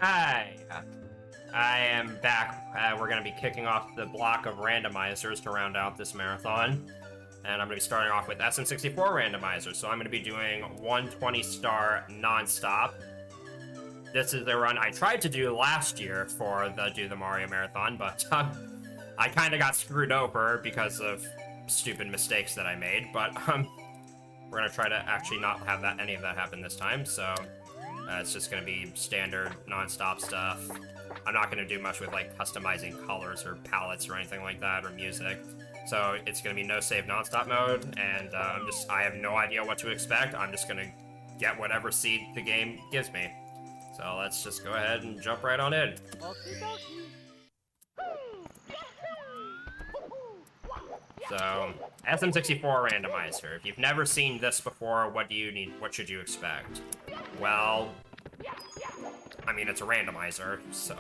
Hi, I am back. We're going to be kicking off the block of randomizers to round out this marathon. And I'm going to be starting off with SM64 randomizers. So I'm going to be doing 120-star non-stop. This is the run I tried to do last year for the Mario Marathon, but I kind of got screwed over because of stupid mistakes that I made. But we're going to try to actually not have any of that happen this time. So it's just going to be standard non-stop stuff. I'm not going to do much with like customizing colors or palettes or anything like that, or music. So it's going to be no save non-stop mode, and I have no idea what to expect. I'm just going to get whatever seed the game gives me. So let's just go ahead and jump right on in. So, SM64 randomizer. If you've never seen this before, what do you need? What should you expect? Well, I mean, it's a randomizer, so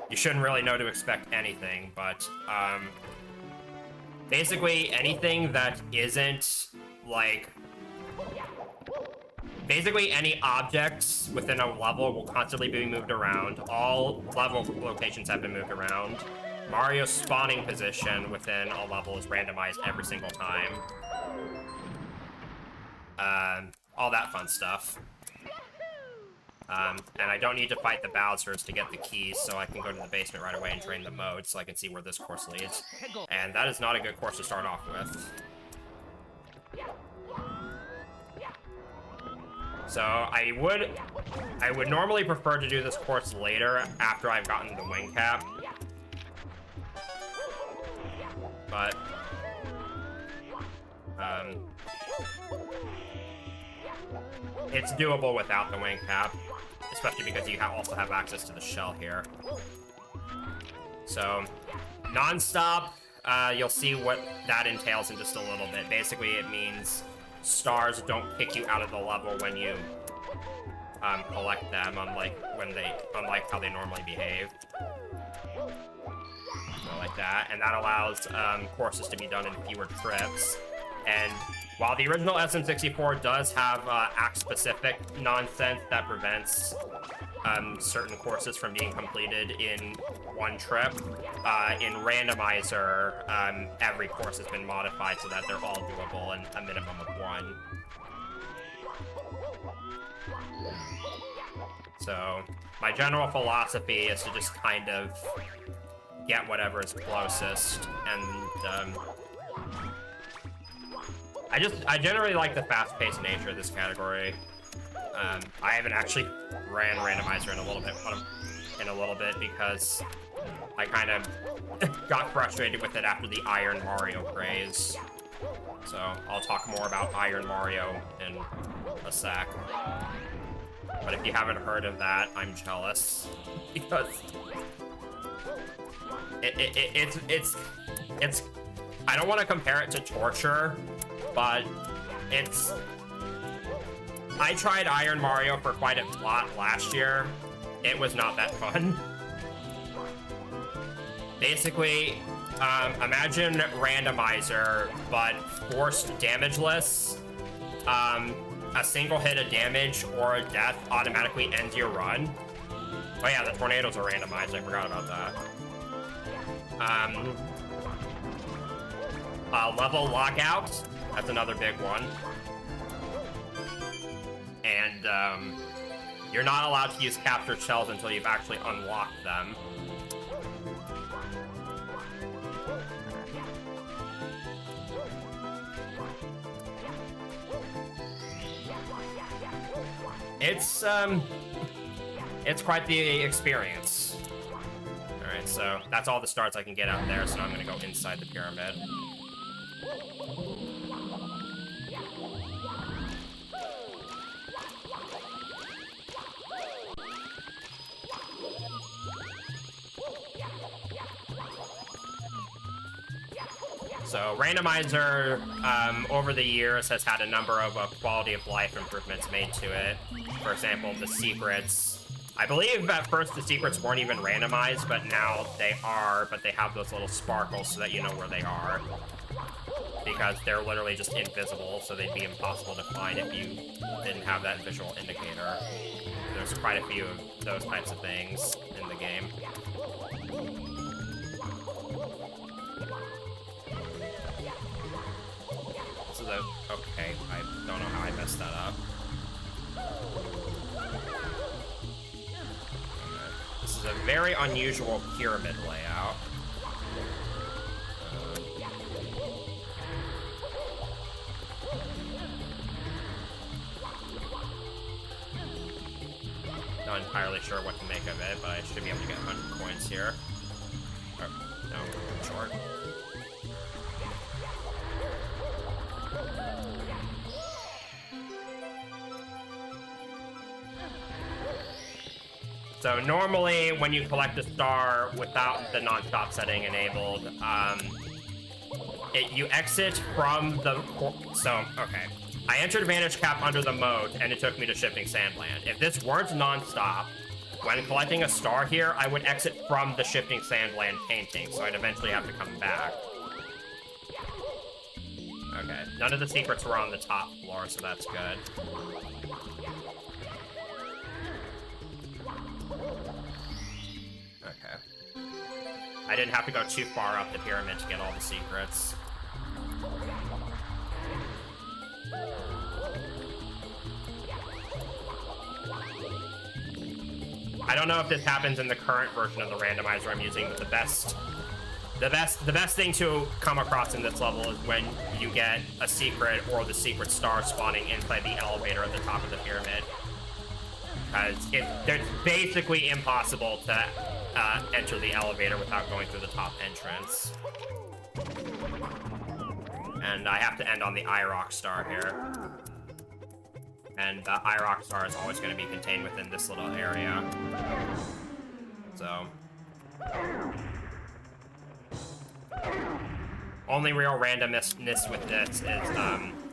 you shouldn't really know to expect anything, but basically anything that isn't like, basically any objects within a level will constantly be moved around. All level locations have been moved around. Mario's spawning position within a level is randomized every single time. All that fun stuff. And I don't need to fight the Bowsers to get the keys, so I can go to the basement right away and drain the mode so I can see where this course leads. And that is not a good course to start off with. So I would normally prefer to do this course later after I've gotten the wing cap. But it's doable without the wing cap, especially because you also have access to the shell here. So, non-stop, you'll see what that entails in just a little bit. Basically, it means stars don't kick you out of the level when you collect them, unlike how they normally behave. So like that, and that allows courses to be done in fewer trips. And while the original SM64 does have act-specific nonsense that prevents certain courses from being completed in one trip, in Randomizer, every course has been modified so that they're all doable in a minimum of one. So, my general philosophy is to just kind of get whatever is closest, and I generally like the fast-paced nature of this category. I haven't actually ran Randomizer in a little bit because I kind of got frustrated with it after the Iron Mario craze. So I'll talk more about Iron Mario in a sec. But if you haven't heard of that, I'm jealous because it's I don't want to compare it to torture, but I tried Iron Mario for quite a lot last year. It was not that fun. Basically, imagine Randomizer, but forced damageless. A single hit of damage or a death automatically ends your run. Oh yeah, the tornadoes are randomized, I forgot about that. Level lockout, that's another big one. And you're not allowed to use captured shells until you've actually unlocked them. It's quite the experience. Alright, so that's all the starts I can get out there, so now I'm gonna go inside the pyramid. So randomizer, over the years, has had a number of quality of life improvements made to it. For example, the secrets. I believe at first the secrets weren't even randomized, but now they are, but they have those little sparkles so that you know where they are. Because they're literally just invisible, so they'd be impossible to find if you didn't have that visual indicator. There's quite a few of those types of things in the game. This is a... okay, I don't know how I messed that up. This is a very unusual pyramid layout. Not entirely sure what to make of it, but I should be able to get 100 coins here. Oh, no, I'm short. So normally, when you collect a star without the non-stop setting enabled, you exit from the... So, okay. I entered Vantage Cap under the moat, and it took me to Shifting Sandland. If this weren't non-stop, when collecting a star here, I would exit from the Shifting Sandland painting, so I'd eventually have to come back. Okay, none of the secrets were on the top floor, so that's good. Okay. I didn't have to go too far up the pyramid to get all the secrets. I don't know if this happens in the current version of the randomizer I'm using, but the best thing to come across in this level is when you get a secret or the secret star spawning inside the elevator at the top of the pyramid. Because it's basically impossible to enter the elevator without going through the top entrance. And I have to end on the IROC star here. And the IROC star is always going to be contained within this little area. So... only real randomness with this is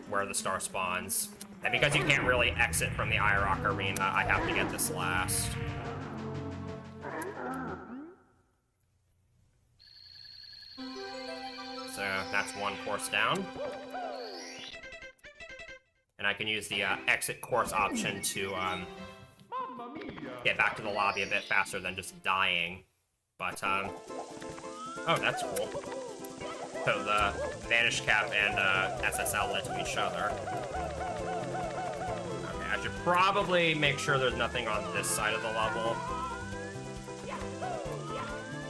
where the star spawns. And because you can't really exit from the IROC arena, I have to get this last. So that's one course down. And I can use the exit course option to get back to the lobby a bit faster than just dying. But, oh, that's cool. So the Vanish Cap and SSL led to each other. Okay, I should probably make sure there's nothing on this side of the level.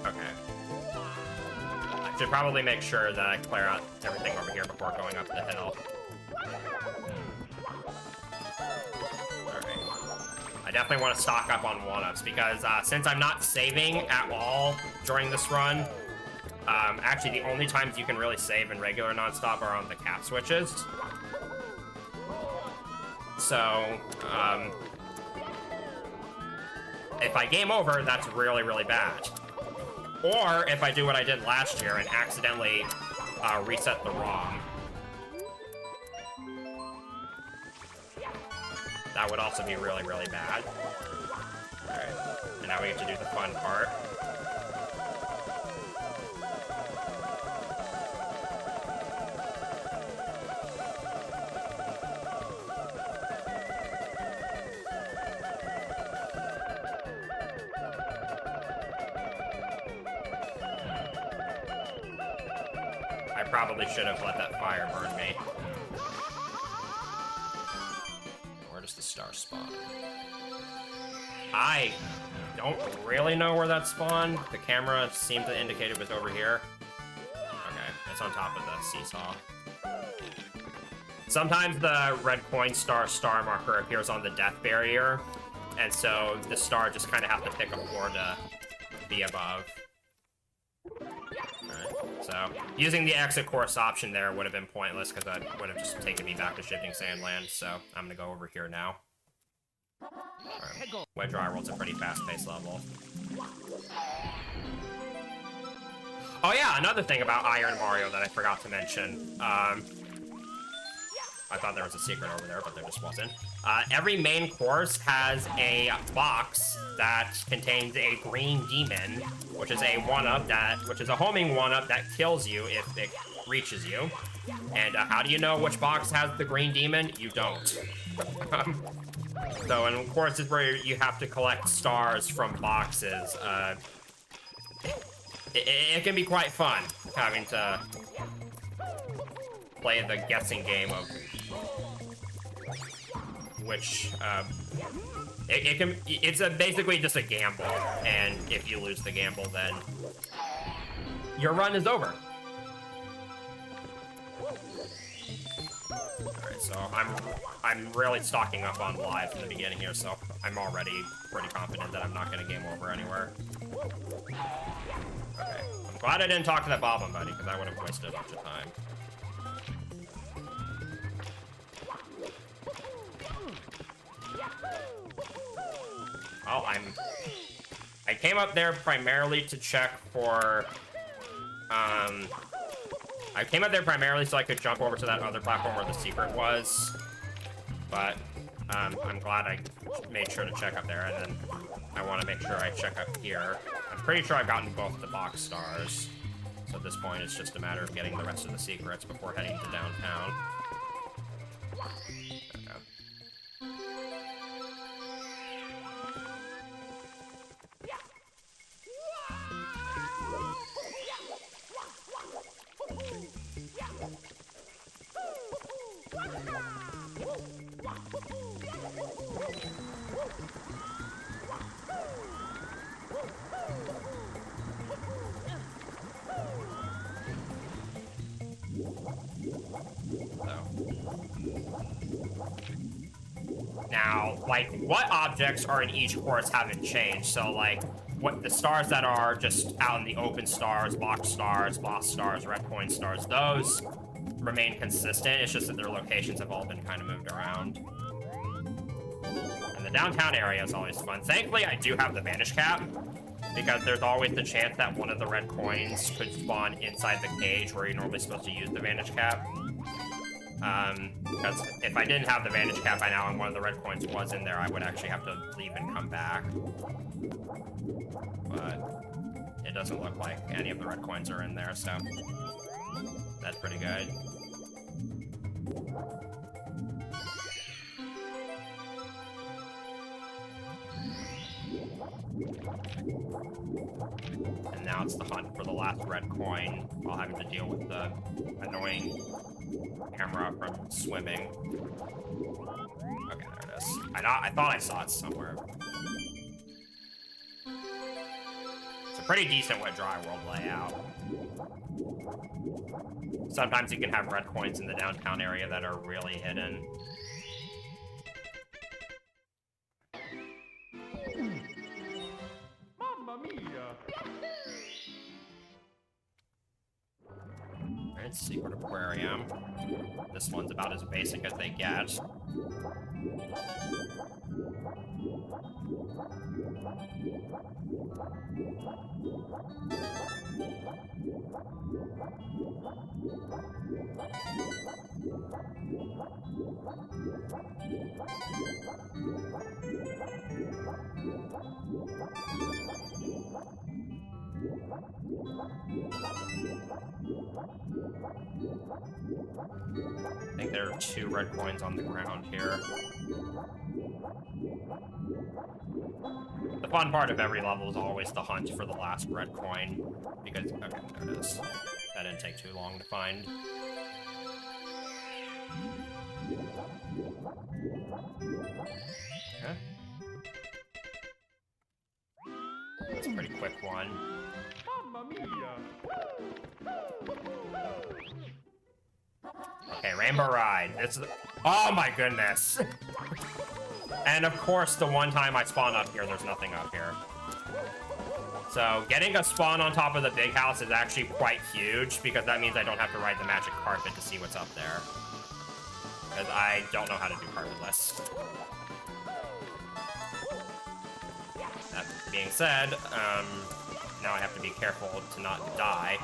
Okay. I should probably make sure that I clear out everything over here before going up the hill. I definitely want to stock up on 1-ups because since I'm not saving at all during this run, actually the only times you can really save in regular non-stop are on the cap switches. So, if I game over, that's really, really bad. Or if I do what I did last year and accidentally reset the ROM. That would also be really, really bad. Alright, and now we get to do the fun part. I probably should have let that fire burn me. The star spawn. I don't really know where that spawned. The camera seemed to indicate it was over here. Okay, it's on top of the seesaw. Sometimes the red coin star marker appears on the death barrier, and so the star just kind of have to pick a floor to be above. So, using the exit course option there would have been pointless because that would have just taken me back to Shifting Sandland, so I'm going to go over here now. Right. Wedge Eye World's a pretty fast-paced level. Oh yeah, another thing about Iron Mario that I forgot to mention. I thought there was a secret over there, but there just wasn't. Every main course has a box that contains a green demon, which is a homing 1-up that kills you if it reaches you. And how do you know which box has the green demon? You don't. So in courses where you have to collect stars from boxes, it can be quite fun having to play the guessing game of which it's basically just a gamble, and if you lose the gamble, then your run is over. Alright, so I'm really stocking up on lives in the beginning here, so I'm already pretty confident that I'm not gonna game over anywhere. Okay, I'm glad I didn't talk to that Bob buddy, because I would have wasted a bunch of time. Well, I came up there primarily to check for, I came up there primarily so I could jump over to that other platform where the secret was, but, I'm glad I made sure to check up there, and then I want to make sure I check up here. I'm pretty sure I've gotten both the box stars, so at this point it's just a matter of getting the rest of the secrets before heading to downtown. Now, like, what objects are in each course haven't changed, so, like, what the stars that are just out in the open stars, box stars, boss stars, red coin stars, those remain consistent. It's just that their locations have all been kind of moved around. And the downtown area is always fun. Thankfully, I do have the vanish cap, because there's always the chance that one of the red coins could spawn inside the cage where you're normally supposed to use the vanish cap. Because if I didn't have the vanish cap by now and one of the red coins was in there, I would actually have to leave and come back. But it doesn't look like any of the red coins are in there, so that's pretty good. And now it's the hunt for the last red coin while having to deal with the annoying camera from swimming. Okay, there it is. I thought I saw it somewhere. It's a pretty decent wet dry world layout. Sometimes you can have red coins in the downtown area that are really hidden. Mamma mia! Alright, secret aquarium. This one's about as basic as they get. I think there are 2 red coins on the ground here. The fun part of every level is always the hunt for the last red coin, because, okay, there it is. That didn't take too long to find. Okay. That's a pretty quick one. Mamma mia! Okay, Rainbow Ride. It's... Oh my goodness! And of course, the one time I spawn up here, there's nothing up here. So, getting a spawn on top of the big house is actually quite huge, because that means I don't have to ride the magic carpet to see what's up there. Because I don't know how to do carpetless. That being said, now I have to be careful to not die.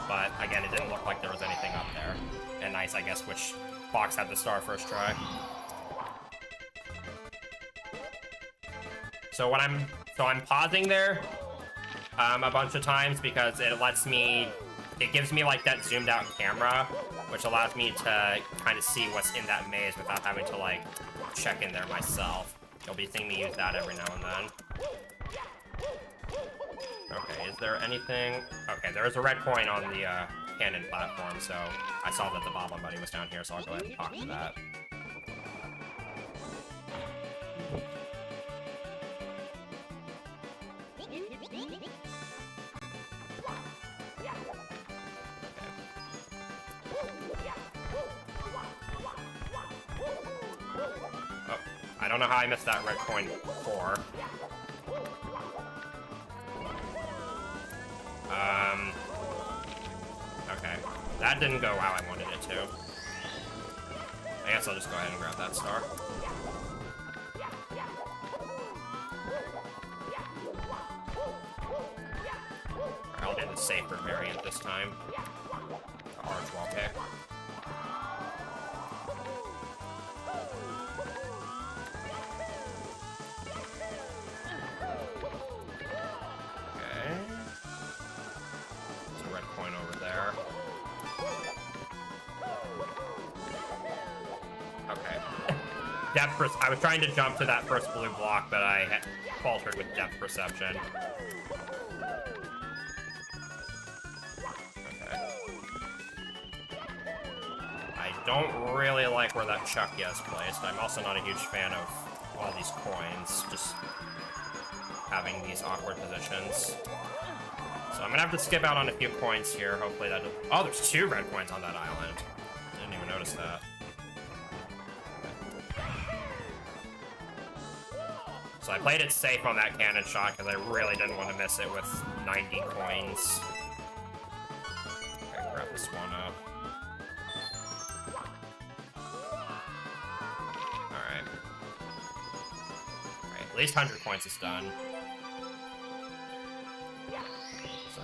But again, it didn't look like there was anything up there. And nice, I guess, which box had the star first try. So I'm pausing there a bunch of times because it gives me like that zoomed out camera, which allows me to kind of see what's in that maze without having to like check in there myself. You'll be seeing me use that every now and then. Okay, is there anything? Okay, there's a red coin on the cannon platform, so I saw that the Bob-omb Buddy was down here, so I'll go ahead and talk to that. Oh, I don't know how I missed that red coin before. Okay. That didn't go how I wanted it to. I guess I'll just go ahead and grab that star. I'll do the safer variant this time. The arch wall kick. I was trying to jump to that first blue block, but I faltered with depth perception. Okay. I don't really like where that Chucky is placed. I'm also not a huge fan of all these coins, just having these awkward positions. So I'm gonna have to skip out on a few coins here. Hopefully that doesn't... Oh, there's 2 red coins on that island. Didn't even notice that. So I played it safe on that cannon shot because I really didn't want to miss it with 90 coins. Okay, grab this one up. Alright. Alright, at least 100 points is done. So...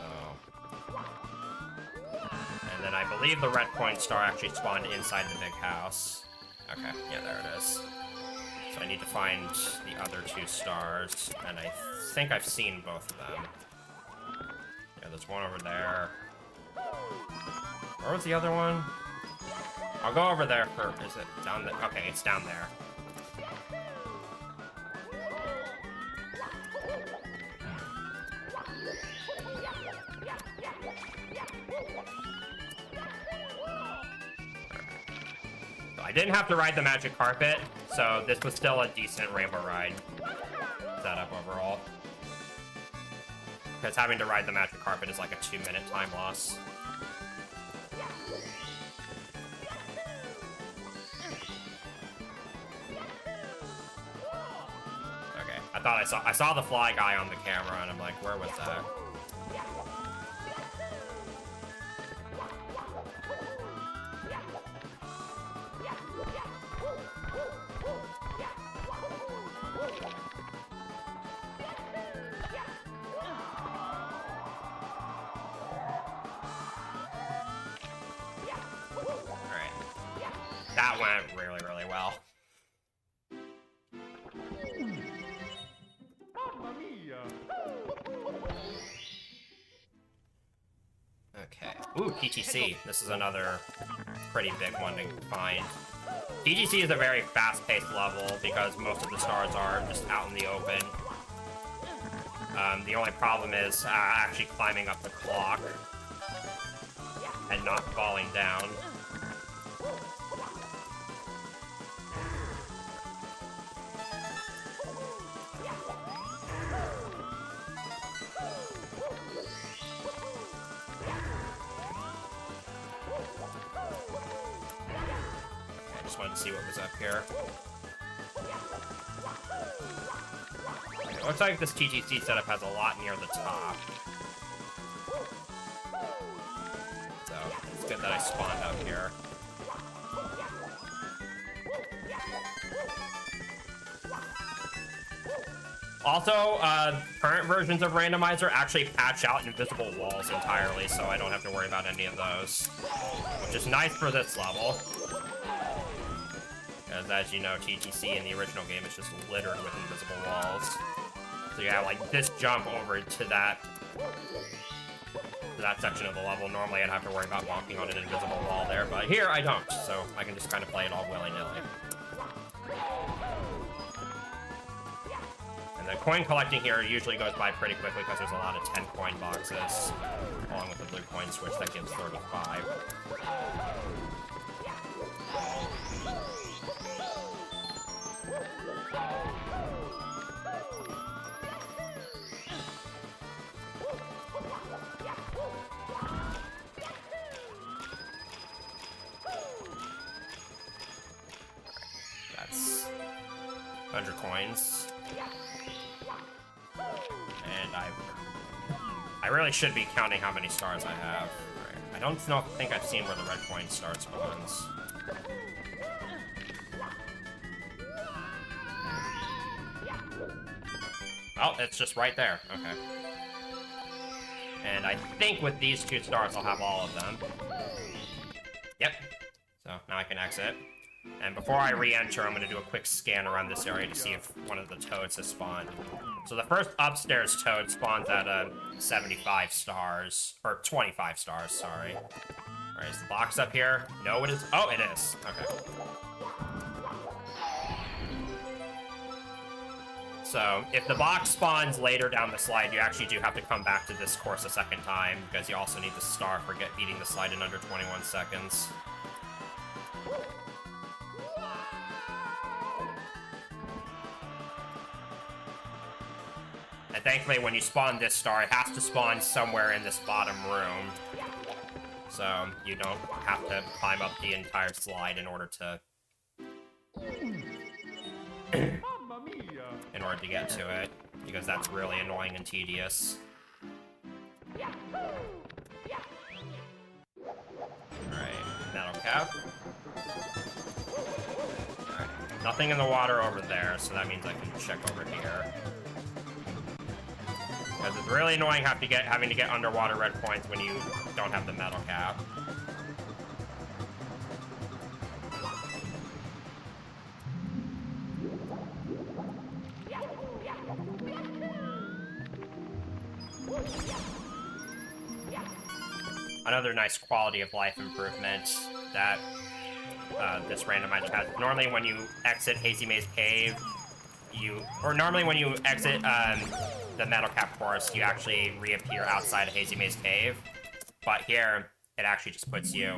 And then I believe the red coin star actually spawned inside the big house. Okay, yeah, there it is. So I need to find the other 2 stars, and I think I've seen both of them. Yeah, there's one over there. Where was the other one? I'll go over there for... Is it down there? Okay, it's down there. I didn't have to ride the magic carpet, so this was still a decent rainbow ride setup overall. Because having to ride the magic carpet is like a 2-minute time loss. Okay, I saw the fly guy on the camera, and I'm like, where was that? That went really, really well. Okay. Ooh, PTC. This is another pretty big one to find. PTC is a very fast-paced level because most of the stars are just out in the open. The only problem is actually climbing up the clock and not falling down. Wanted to see what was up here. Okay, it looks like this TGC setup has a lot near the top. So, it's good that I spawned up here. Also, current versions of Randomizer actually patch out invisible walls entirely, so I don't have to worry about any of those. Which is nice for this level. Because as you know, TTC in the original game is just littered with invisible walls. So yeah, like this jump over to that section of the level, normally I'd have to worry about walking on an invisible wall there, but here I don't, so I can just kind of play it all willy-nilly. And the coin collecting here usually goes by pretty quickly because there's a lot of 10 coin boxes, along with the blue coin switch that gives 35. That's 100 coins. And I really should be counting how many stars I have. Right. I don't think I've seen where the red coin star spawns. Oh, it's just right there. Okay. And I think with these 2 stars, I'll have all of them. Yep. So now I can exit. And before I re-enter, I'm going to do a quick scan around this area to see if one of the toads has spawned. So the first upstairs toad spawns at 75 stars, or 25 stars, sorry. Alright, is the box up here? No, it is. Oh, it is. Okay. So if the box spawns later down the slide, you actually do have to come back to this course a second time, because you also need the star for beating the slide in under 21 seconds. And thankfully, when you spawn this star, it has to spawn somewhere in this bottom room. So you don't have to climb up the entire slide in order to... in order to get to it, because that's really annoying and tedious. Alright, metal cap. Alright, nothing in the water over there, so that means I can check over here. Because it's really annoying having to get underwater red points when you don't have the metal cap. Another nice quality of life improvement that this randomizer has. Normally when you exit Hazy Maze Cave, normally when you exit the metal cap course, you actually reappear outside of Hazy Maze Cave. But here, it actually just puts you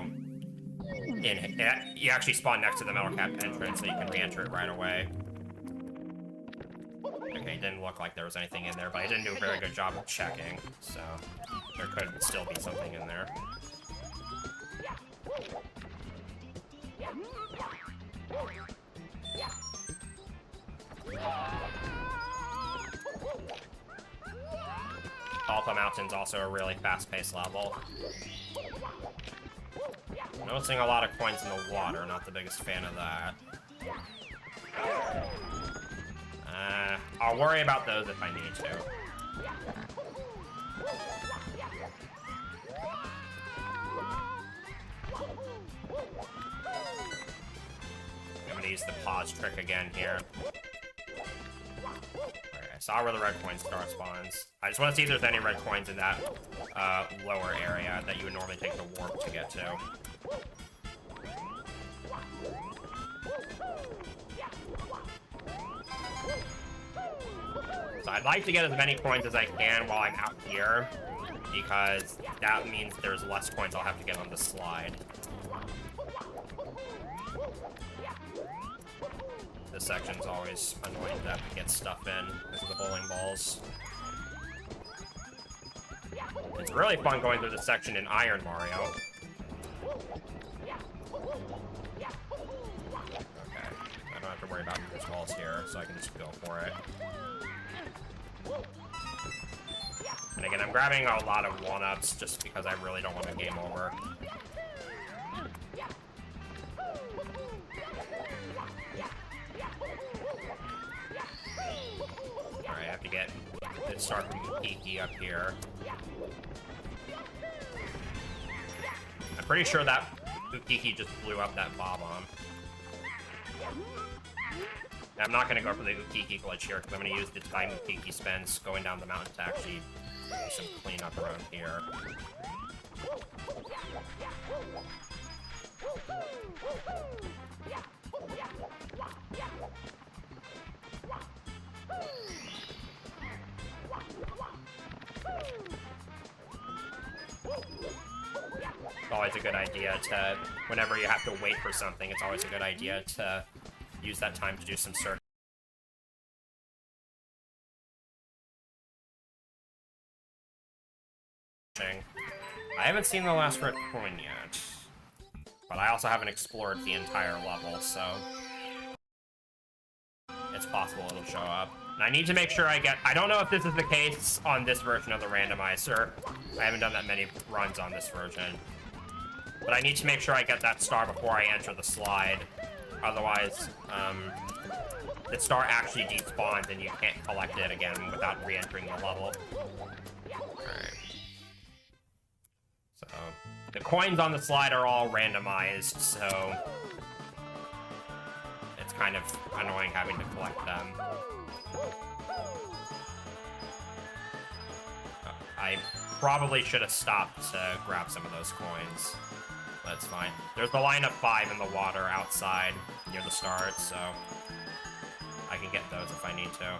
in, you actually spawn next to the metal cap entrance, so you can re-enter it right away. Okay, it didn't look like there was anything in there, but I didn't do a very good job of checking, so there could still be something in there. Alpha Mountain's also a really fast-paced level. Noticing a lot of coins in the water, not the biggest fan of that. I'll worry about those if I need to. I'm gonna use the pause trick again here. Okay, I saw where the red coin star spawns. I just want to see if there's any red coins in that lower area that you would normally take the warp to get to. So I'd like to get as many coins as I can while I'm out here, because that means there's less coins I'll have to get on the slide. This section's always annoying to have to get stuff in because of the bowling balls. It's really fun going through this section in Iron Mario. Okay, I don't have to worry about these walls here, so I can just go for it. And again, I'm grabbing a lot of 1-ups just because I really don't want a game over. start from Ukiki up here. I'm pretty sure that Ukiki just blew up that Bob-omb. I'm not going to go for the Ukiki glitch here, because I'm going to use the time Ukiki spends going down the mountain to actually do some cleanup around here. It's always a good idea to, whenever you have to wait for something, it's always a good idea to use that time to do some searching. I haven't seen the last red coin yet, but I also haven't explored the entire level, so it's possible it'll show up. And I need to make sure I don't know if this is the case on this version of the randomizer. I haven't done that many runs on this version. But I need to make sure I get that star before I enter the slide. Otherwise, the star actually despawns and you can't collect it again without re-entering the level. Alright. So, the coins on the slide are all randomized, so it's kind of annoying having to collect them. I probably should have stopped to grab some of those coins. That's fine. There's the line of 5 in the water outside near the start, so I can get those if I need to.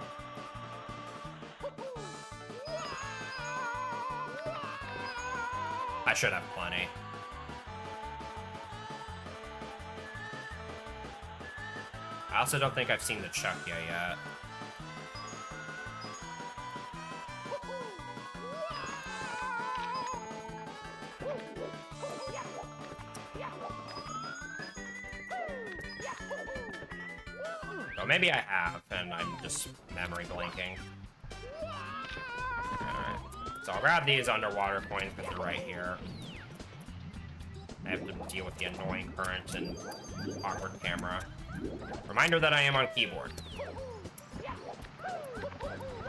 I should have plenty. I also don't think I've seen the Chuckya yet. So maybe I have, and I'm just memory blanking. Alright. So I'll grab these underwater coins because they're right here. I have to deal with the annoying current and awkward camera. Reminder that I am on keyboard.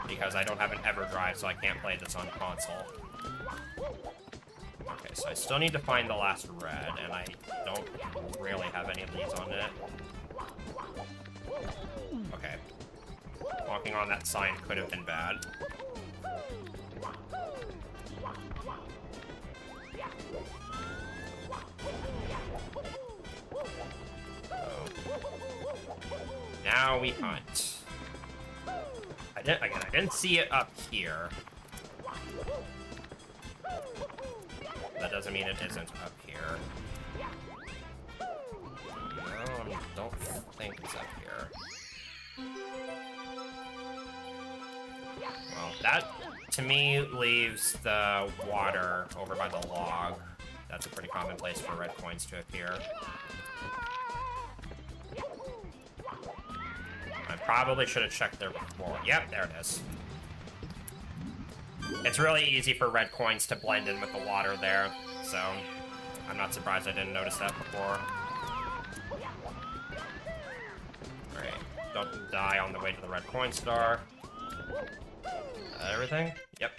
Because I don't have an EverDrive, so I can't play this on console. Okay, so I still need to find the last red, and I don't really have any of these on it. Okay. Walking on that sign could have been bad. So, now we hunt. I didn't see it up here. That doesn't mean it isn't up here. No, I don't think it's up here. Well, that, to me, leaves the water over by the log. That's a pretty common place for red coins to appear. I probably should have checked there before. Yep, there it is. It's really easy for red coins to blend in with the water there, so I'm not surprised I didn't notice that before. Alright, don't die on the way to the red coin star. Everything? Yep.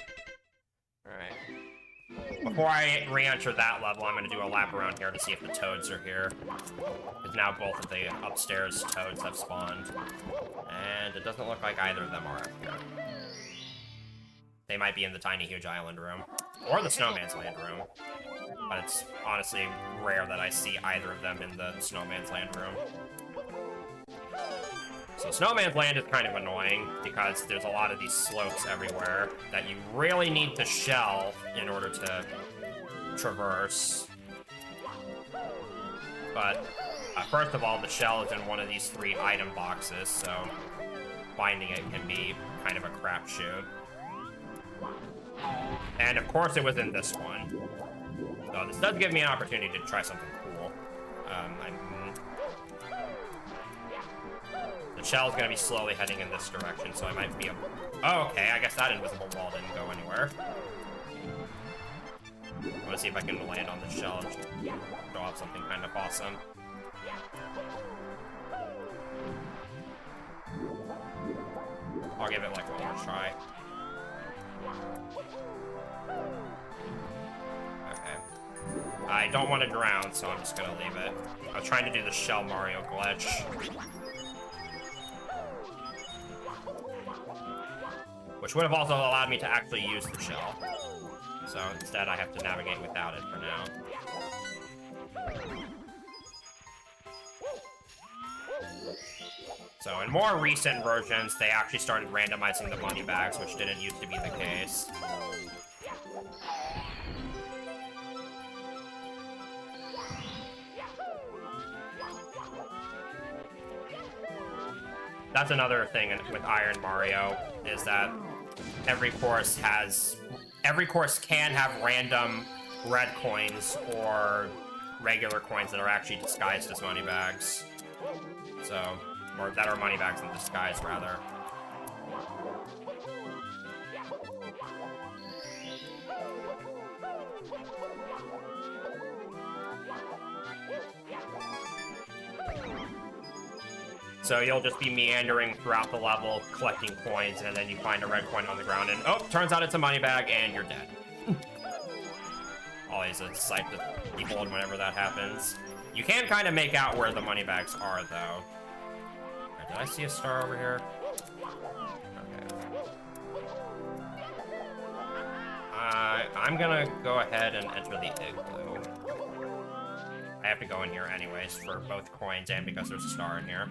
Alright. Before I re-enter that level, I'm going to do a lap around here to see if the toads are here. Because now both of the upstairs toads have spawned. And it doesn't look like either of them are up here. They might be in the Tiny Huge Island room. Or the Snowman's Land room. But it's honestly rare that I see either of them in the Snowman's Land room. So Snowman's Land is kind of annoying, because there's a lot of these slopes everywhere that you really need to shell in order to traverse. But, first of all, the shell is in one of these 3 item boxes, so finding it can be kind of a crapshoot. And of course it was in this one. So this does give me an opportunity to try something cool. The shell's gonna be slowly heading in this direction, so I might be able... Oh, okay, I guess that invisible wall didn't go anywhere. I wanna see if I can land on the shell and show off something kind of awesome. I'll give it like one more try. Okay. I don't want to drown, so I'm just gonna leave it. I was trying to do the Shell Mario glitch. Which would have also allowed me to actually use the shell. So instead I have to navigate without it for now. So in more recent versions, they actually started randomizing the money bags, which didn't used to be the case. That's another thing with Iron Mario, is that every course can have random red coins or regular coins that are actually disguised as money bags. So, or that are money bags in disguise, rather. So you'll just be meandering throughout the level, collecting coins, and then you find a red coin on the ground, and oh, turns out it's a money bag, and you're dead. Always a sight to behold whenever that happens. You can kind of make out where the money bags are, though. Right, did I see a star over here? Okay. I'm gonna go ahead and enter the igloo. I have to go in here anyways for both coins and because there's a star in here.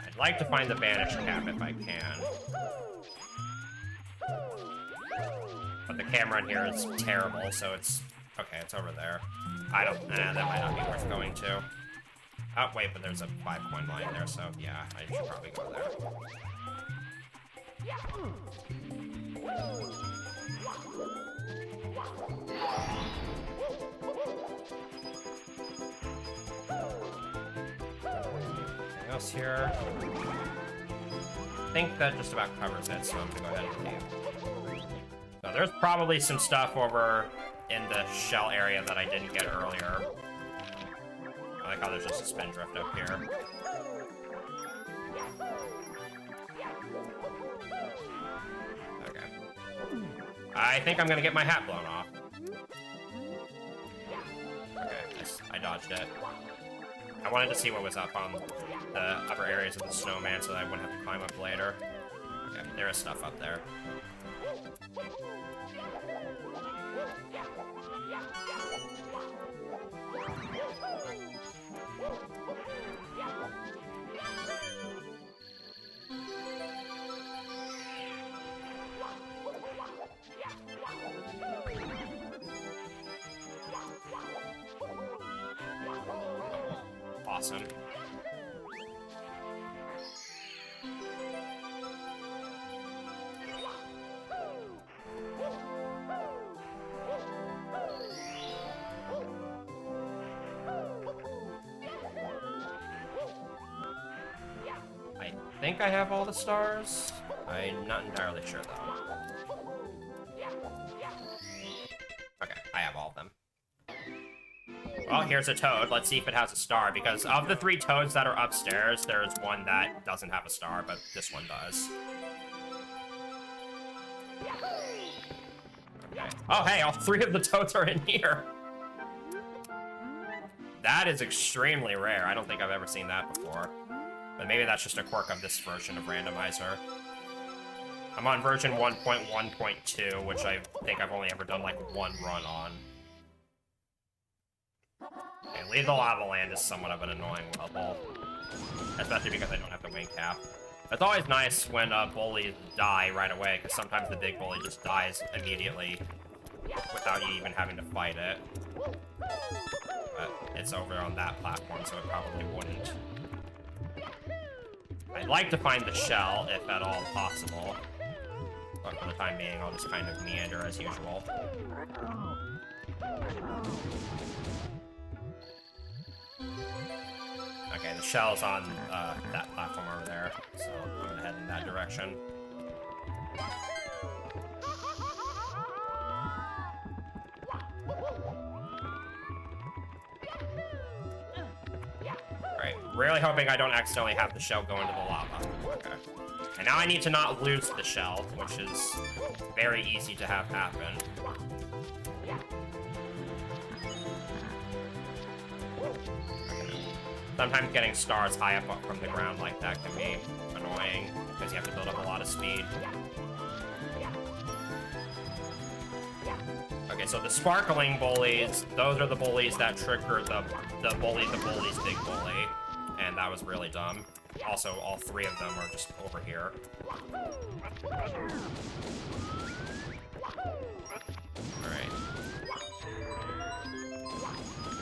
I'd like to find the banished cap if I can. But the camera in here is terrible, so it's... Okay, it's over there. I don't... Nah, that might not be worth going to. Oh, wait, but there's a 5-coin line there, so yeah, I should probably go there. Anything else here? I think that just about covers it, so I'm gonna go ahead and leave. So there's probably some stuff over in the shell area that I didn't get earlier. I like how there's just a spin drift up here. Okay. I think I'm gonna get my hat blown off. Okay, I dodged it. I wanted to see what was up on the upper areas of the snowman so that I wouldn't have to climb up later. Okay, there is stuff up there. Awesome. I think I have all the stars. I'm not entirely sure, though. Okay, I have all of them. Well, here's a toad. Let's see if it has a star, because of the 3 toads that are upstairs, there's one that doesn't have a star, but this one does. Okay. Oh, hey, all 3 of the toads are in here. That is extremely rare. I don't think I've ever seen that before. But maybe that's just a quirk of this version of Randomizer. I'm on version 1.1.2, which I think I've only ever done, like, 1 run on. Okay, Leave the Lava Land is somewhat of an annoying level. Especially because I don't have the wing cap. It's always nice when bullies die right away, because sometimes the big bully just dies immediately without you even having to fight it. But it's over on that platform, so it probably wouldn't. I'd like to find the shell, if at all possible. But for the time being, I'll just kind of meander as usual. Okay, the shell's on that platform over there, so I'm gonna head in that direction. Really hoping I don't accidentally have the shell go into the lava. Okay. And now I need to not lose the shell, which is very easy to have happen. Sometimes getting stars high up from the ground like that can be annoying, because you have to build up a lot of speed. Okay, so the sparkling bullies, those are the bullies that trigger the bully's big bully. And that was really dumb. Also, all three of them are just over here. Alright.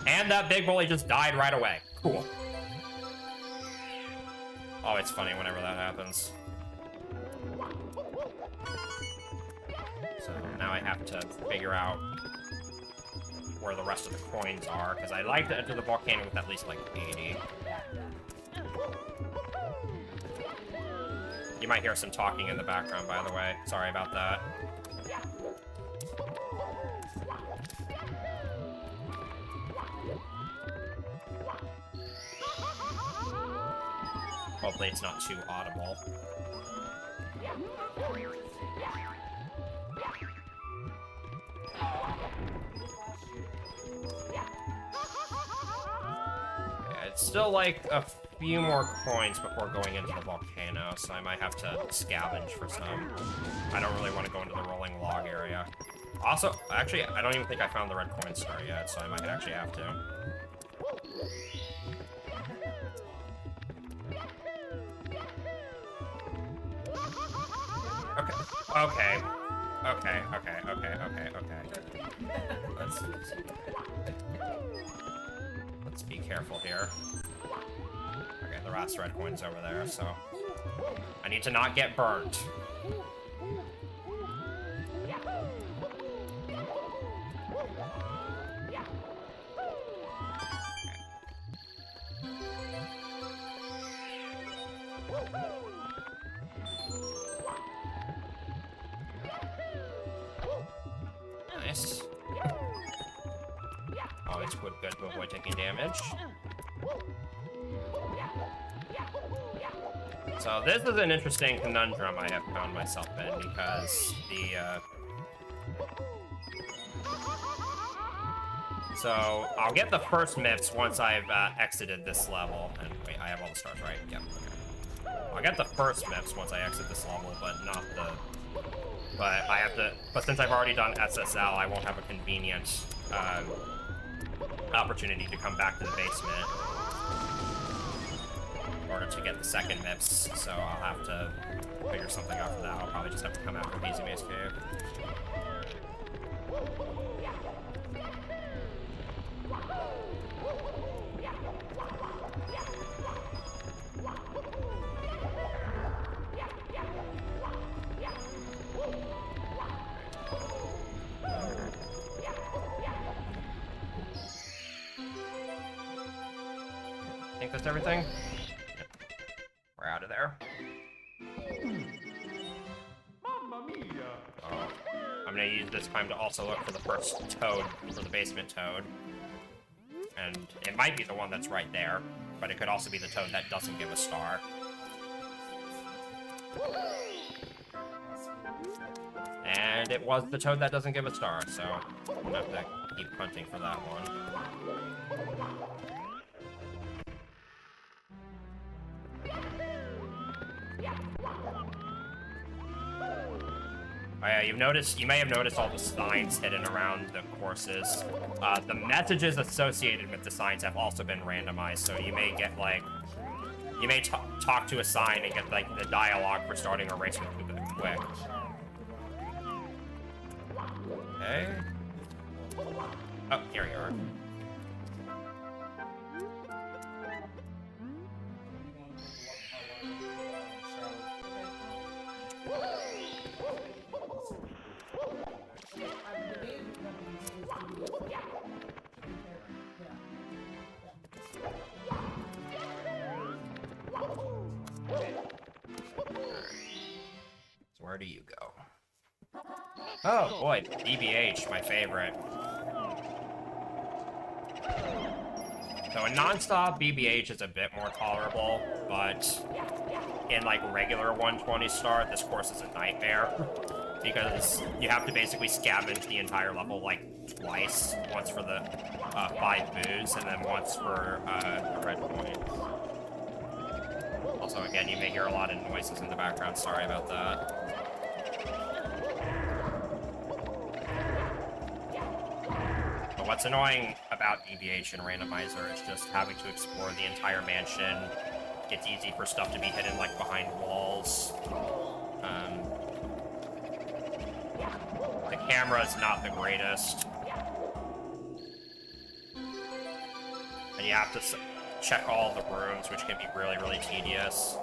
And that big bully just died right away. Cool. Oh, it's funny whenever that happens. So now I have to figure out where the rest of the coins are, because I like to enter the volcano with at least like 80. You might hear some talking in the background, by the way. Sorry about that. Hopefully it's not too audible. Yeah, it's still like a few more coins before going into the volcano, so I might have to scavenge for some. I don't really want to go into the rolling log area. Also, actually, I don't even think I found the red coin star yet, so I might actually have to. Okay. Let's be careful here. Okay, the last red coin's over there, so I need to not get burnt. Nice. Always good to avoid taking damage. So this is an interesting conundrum I have found myself in, because so I'll get the first MIPS once I've exited this level. And wait, I have all the stars, right? Yep. Okay. I'll get the first MIPS once I exit this level, but not the... But I have to... But since I've already done SSL, I won't have a convenient opportunity to come back to the basement in order to get the second MIPS, so I'll have to figure something out for that. I'll probably just have to come out from Easy Maze Cave. I think that's everything. We're out of there. Mamma mia! Oh. I'm gonna use this time to also look for the first toad, for the basement toad. And it might be the one that's right there, but it could also be the toad that doesn't give a star. And it was the toad that doesn't give a star, so we'll have to keep hunting for that one. Oh yeah, you may have noticed all the signs hidden around the courses. The messages associated with the signs have also been randomized, so you may get like, you may talk to a sign and get like the dialogue for starting a race with it quick. Okay. Oh, here you are. So where do you go? Oh boy, BBH, my favorite. So a non-stop BBH is a bit more tolerable, but in like regular 120 start, this course is a nightmare because you have to basically scavenge the entire level like twice. Once for the 5 boos, and then once for a red coin. Also, again, you may hear a lot of noises in the background. Sorry about that. But what's annoying about BBH and randomizer is just having to explore the entire mansion. It's easy for stuff to be hidden like behind walls. The camera's not the greatest. And you have to check all the rooms, which can be really, really tedious.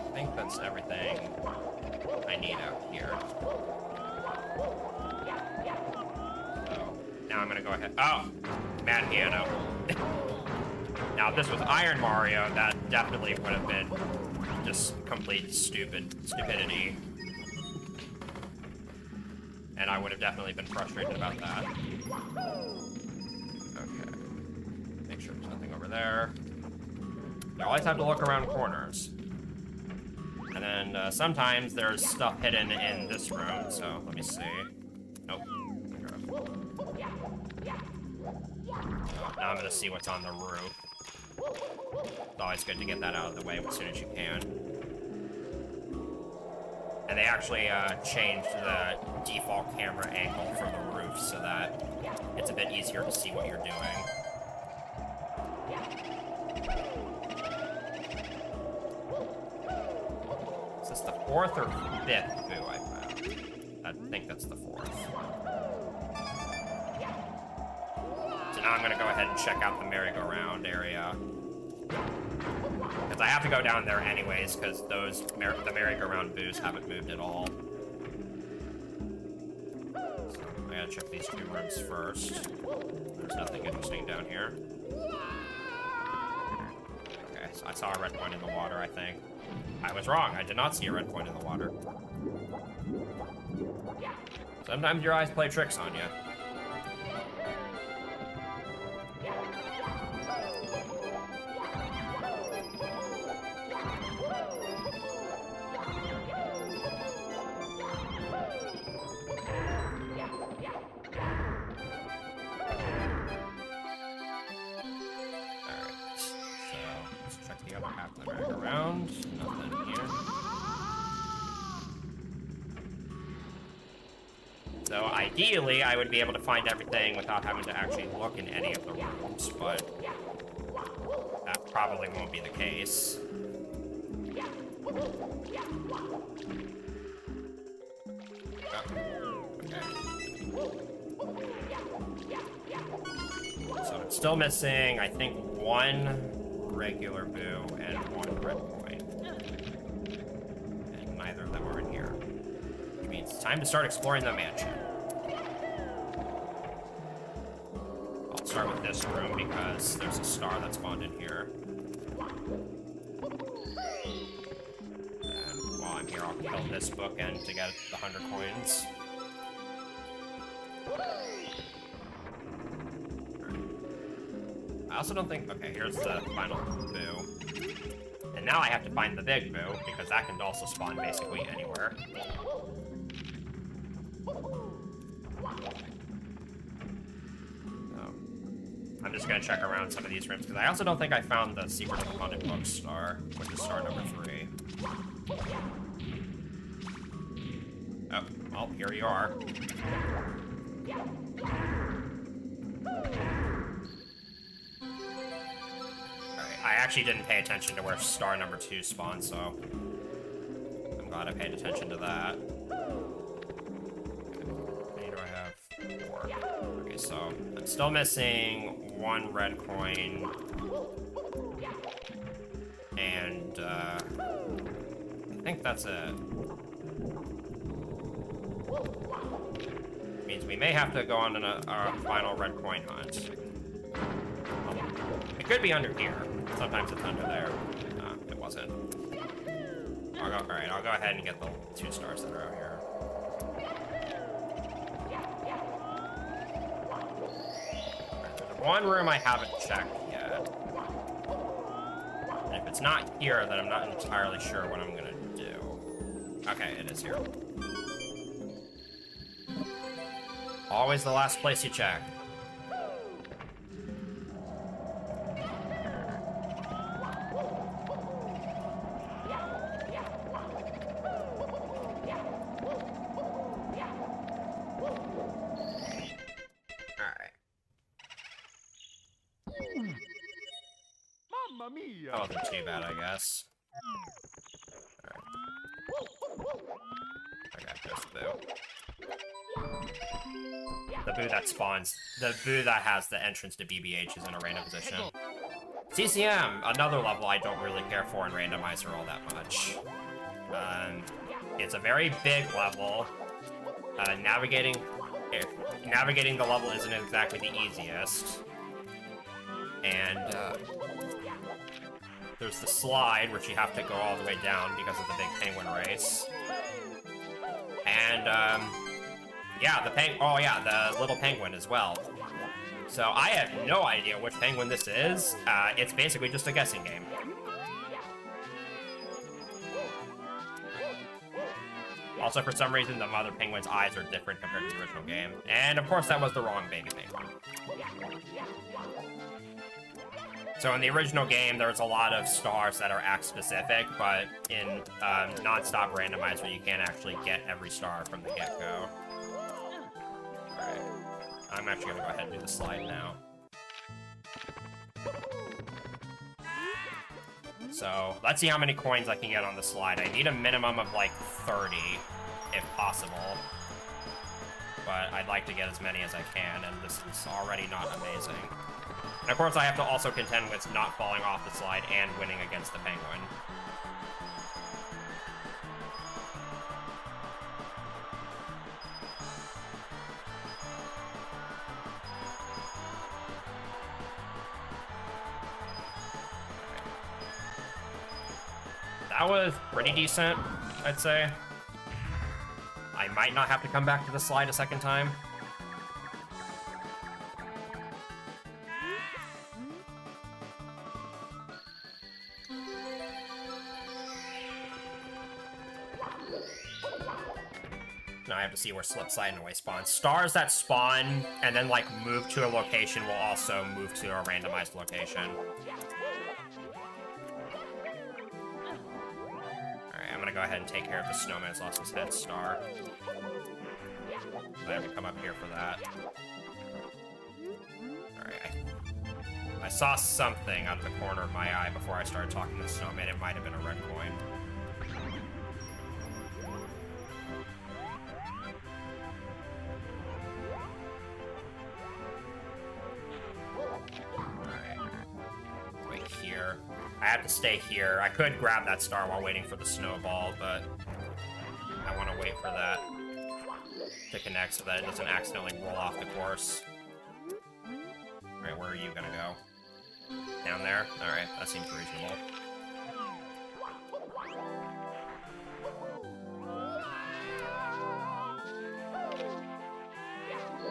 I think that's everything I need out here. So, now I'm gonna go ahead. Oh! Mad Piano. Now, if this was Iron Mario, that definitely would have been just complete stupidity. And I would have definitely been frustrated about that. Okay. Make sure there's nothing over there. You always have to look around corners. And then sometimes there's stuff hidden in this room, so let me see. Nope. Now I'm gonna see what's on the roof. It's always good to get that out of the way as soon as you can. And they actually changed the default camera angle for the roof so that it's a bit easier to see what you're doing. Is this the 4th or 5th boo I found? I think that's the 4th. So now I'm gonna go ahead and check out the merry-go-round area. Because I have to go down there anyways, because the merry-go-round boos haven't moved at all. So I gotta check these 2 rooms first. There's nothing interesting down here. Okay, so I saw a red point in the water, I think. I was wrong, I did not see a red point in the water. Sometimes your eyes play tricks on you. So ideally, I would be able to find everything without having to actually look in any of the rooms, but that probably won't be the case. Oh, okay. So it's still missing, I think, 1 regular boo and 1 red coin. And neither of them are in here. Which means it's time to start exploring the mansion. I'll start with this room because there's a star that spawned in here. And while I'm here, I'll kill this bookend to get the 100 coins. I also don't think... Okay, here's the final boo. And now I have to find the big boo, because that can also spawn basically anywhere. So, I'm just going to check around some of these rooms, because I also don't think I found the secret of the haunted book star, which is star number 3. Oh, well, here you are. I actually didn't pay attention to where star number 2 spawned, so I'm glad I paid attention to that. How many do I have? 4. Okay, so I'm still missing 1 red coin, and I think that's it. Means we may have to go on our final red coin hunt. It could be under here. Sometimes it's under there. It wasn't. Alright, I'll go ahead and get the 2 stars that are out here. There's one room I haven't checked yet. And if it's not here, then I'm not entirely sure what I'm gonna do. Okay, it is here. Always the last place you check. That wasn't too bad, I guess. Alright. Okay, there's the boo that spawns. The boo that has the entrance to BBH is in a random position. CCM, another level I don't really care for in randomizer all that much. It's a very big level. Navigating the level isn't exactly the easiest. And there's the slide, which you have to go all the way down because of the big penguin race. And, yeah, the little penguin as well. So I have no idea which penguin this is. It's basically just a guessing game. Also, for some reason, the mother penguin's eyes are different compared to the original game. And, of course, that was the wrong baby penguin. So in the original game, there's a lot of stars that are act-specific, but in non-stop randomizer, you can't actually get every star from the get-go. Alright. I'm actually gonna go ahead and do the slide now. So, let's see how many coins I can get on the slide. I need a minimum of, like, 30, if possible. But I'd like to get as many as I can, and this is already not amazing. And of course, I have to also contend with not falling off the slide and winning against the penguin. That was pretty decent, I'd say. I might not have to come back to the slide a second time. Now I have to see where slip, slide, and away spawns. Stars that spawn and then, like, move to a location will also move to a randomized location. Alright, I'm gonna go ahead and take care of the snowman's lost his head star. I have to come up here for that. Alright, I saw something out of the corner of my eye before I started talking to the snowman. It might have been a red coin. I have to stay here. I could grab that star while waiting for the snowball, but I want to wait for that to connect so that it doesn't accidentally roll off the course. Alright, where are you gonna go? Down there? Alright, that seems reasonable.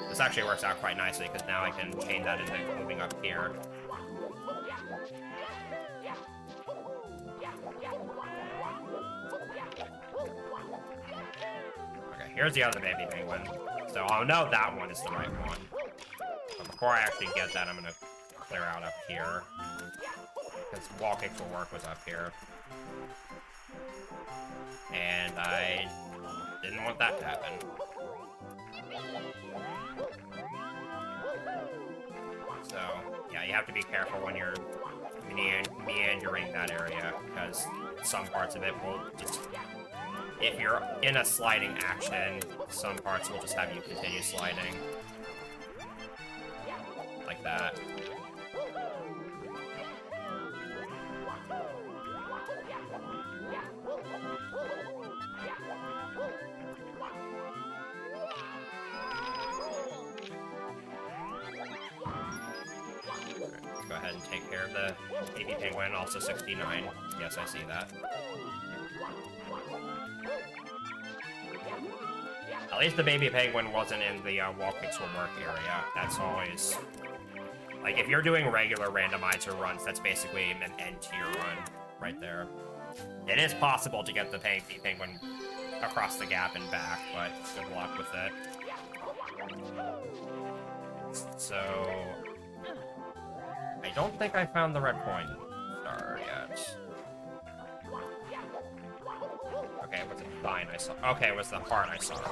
This actually works out quite nicely, because now I can chain that into moving up here. Okay, here's the other baby penguin. So I'll know that one is the right one. But before I actually get that, I'm gonna clear out up here. Because wall kick for work was up here. And I didn't want that to happen. So, yeah, you have to be careful when you're meandering that area, because some parts of it will just... If you're in a sliding action, some parts will just have you continue sliding. Like that. Let's go ahead and take care of the baby penguin, also 69. Yes, I see that. least the baby penguin wasn't in the wall pixel work area. That's always... Like, if you're doing regular randomizer runs, that's basically an end to your run right there. It is possible to get the baby penguin across the gap and back, but good luck with it. So... I don't think I found the red coin star yet. Okay, it was a sign I saw. Okay, it was the heart I saw. So.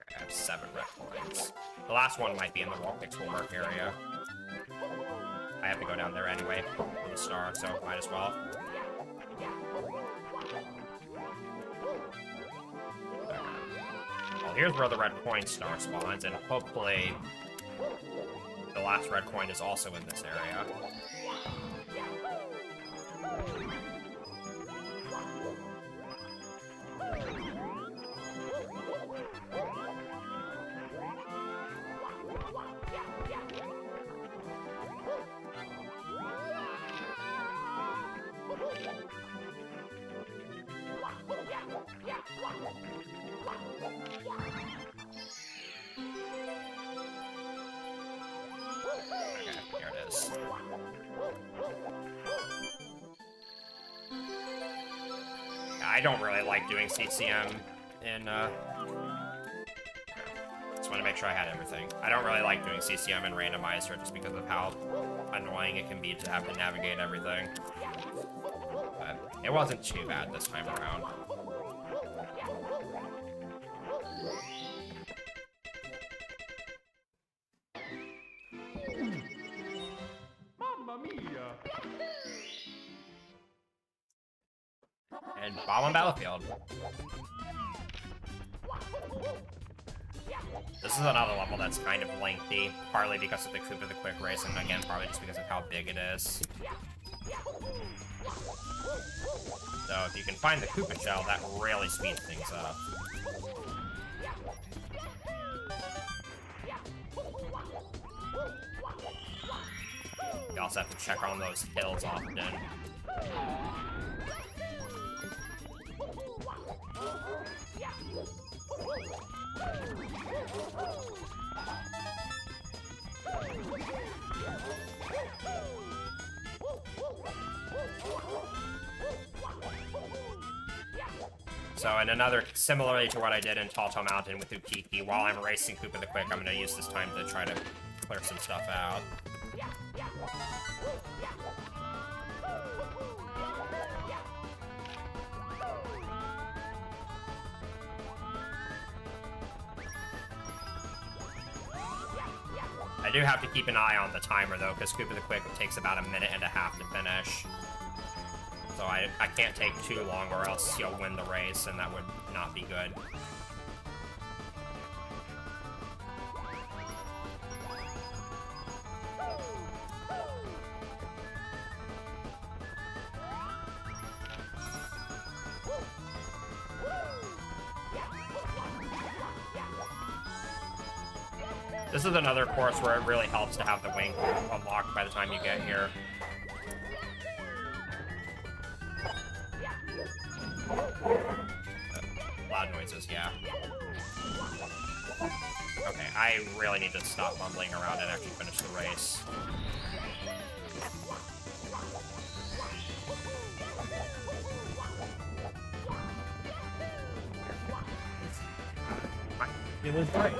I have 7 red coins. The last one might be in the wall pixel work area. I have to go down there anyway for the star, so might as well. Well, here's where the red coin star spawns, and hopefully the last red coin is also in this area. Here it is. I don't really like doing CCM in, just want to make sure I had everything. I don't really like doing CCM in randomizer just because of how annoying it can be to have to navigate everything. But it wasn't too bad this time around. And bomb on battlefield. This is another level that's kind of lengthy, partly because of the Koopa the Quick race, and again, partly just because of how big it is. So if you can find the Koopa shell, that really speeds things up. You also have to check on those hills often. So, and another, similarly to what I did in Tall Mountain with Ukiki, while I'm racing Koopa the Quick, I'm going to use this time to try to clear some stuff out. I do have to keep an eye on the timer, though, because Koopa the Quick takes about 1.5 minutes to finish. So I can't take too long, or else you'll win the race, and that would not be good. This is another course where it really helps to have the wing unlocked by the time you get here. Loud noises, yeah. Okay, I really need to stop mumbling around and actually finish the race. It was right.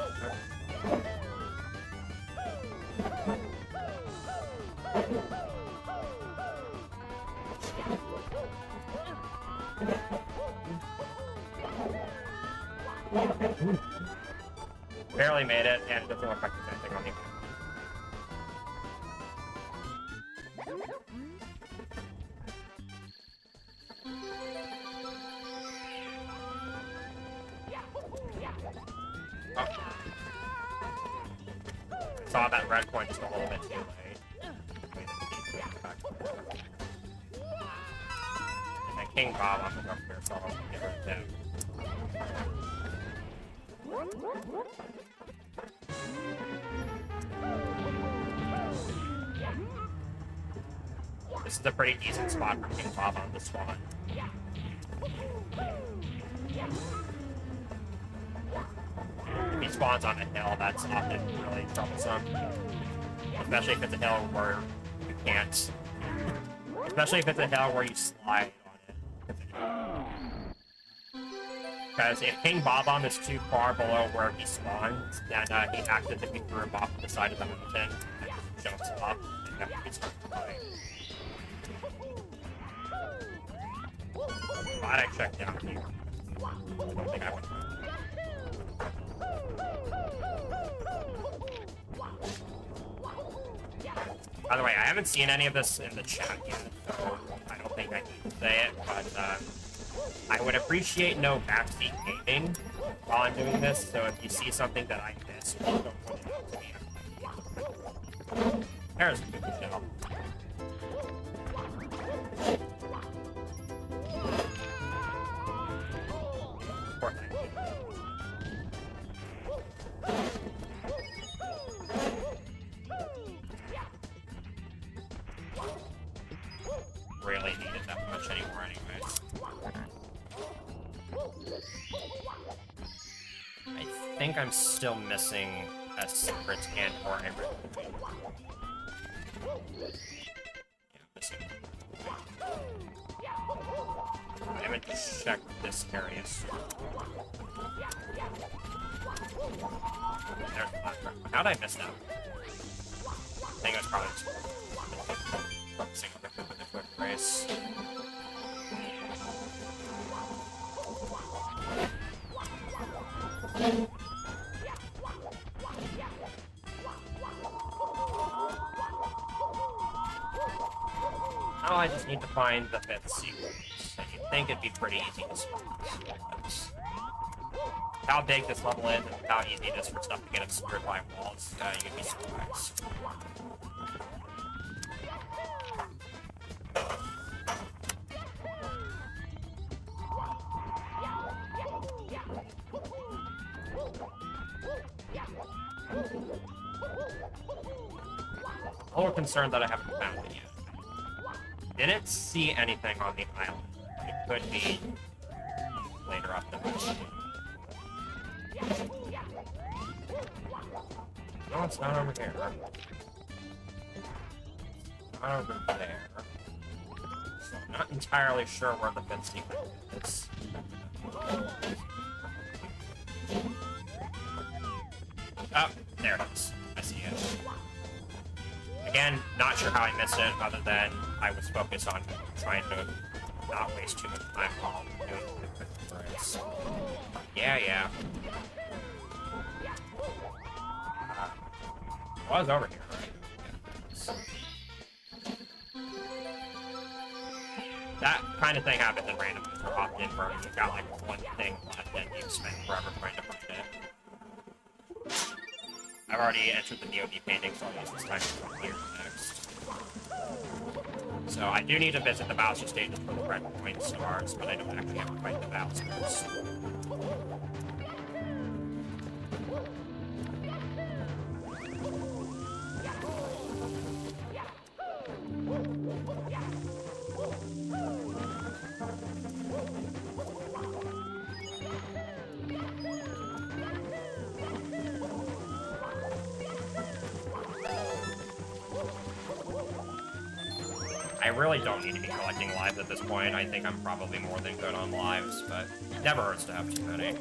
Barely made it, and it doesn't look like there's anything on the... Oh. Saw that red coin just a little bit too late. And then King Bob on the up here, so I'll get rid of him. This is a pretty decent spot for King Bob on the spawn. If he spawns on a hill, that's often really troublesome. Especially if it's a hill where you can't. Especially if it's a hill where you slide on it. Because if King Bob is too far below where he spawns, then he accidentally threw him off the side of the mountain and jumps up and then he starts flying. Glad I checked down here. I don't think I went. By the way, I haven't seen any of this in the chat yet, so I don't think I need to say it, but I would appreciate no backseat gaming while I'm doing this, so if you see something that I missed, don't point it out to me. There's a good shell. Really need it that much anymore anyways. I think I'm still missing a secret and or a red. Yeah, missing. I haven't checked this area. There's the black. How'd I miss that? I think it was probably just focusing on the quick race. Now I just need to find the 5th sequence, and you'd think it'd be pretty easy to spot. How big this level is and how easy it is for stuff to get obscured by walls, you'd be surprised. A little concerned that I haven't found it yet. Didn't see anything on the island. It could be later up the beach. No, it's not over here. Not over there. So I'm not entirely sure where the 5th secret is. Oh, there it is. I see it. Again, not sure how I missed it, other than I was focused on trying to not waste too much time while doing the quick race. Yeah. I was over here, right? That kind of thing happens in randomizer often, where you've got like one thing left and you spend forever trying to find it. I've already entered the DOD painting, so I'll use this time to clear next. So I do need to visit the Bowser stages for the red point stars, but I don't actually have to fight the Bowsers. I really don't need to be collecting lives at this point. I think I'm probably more than good on lives, but it never hurts to have too many.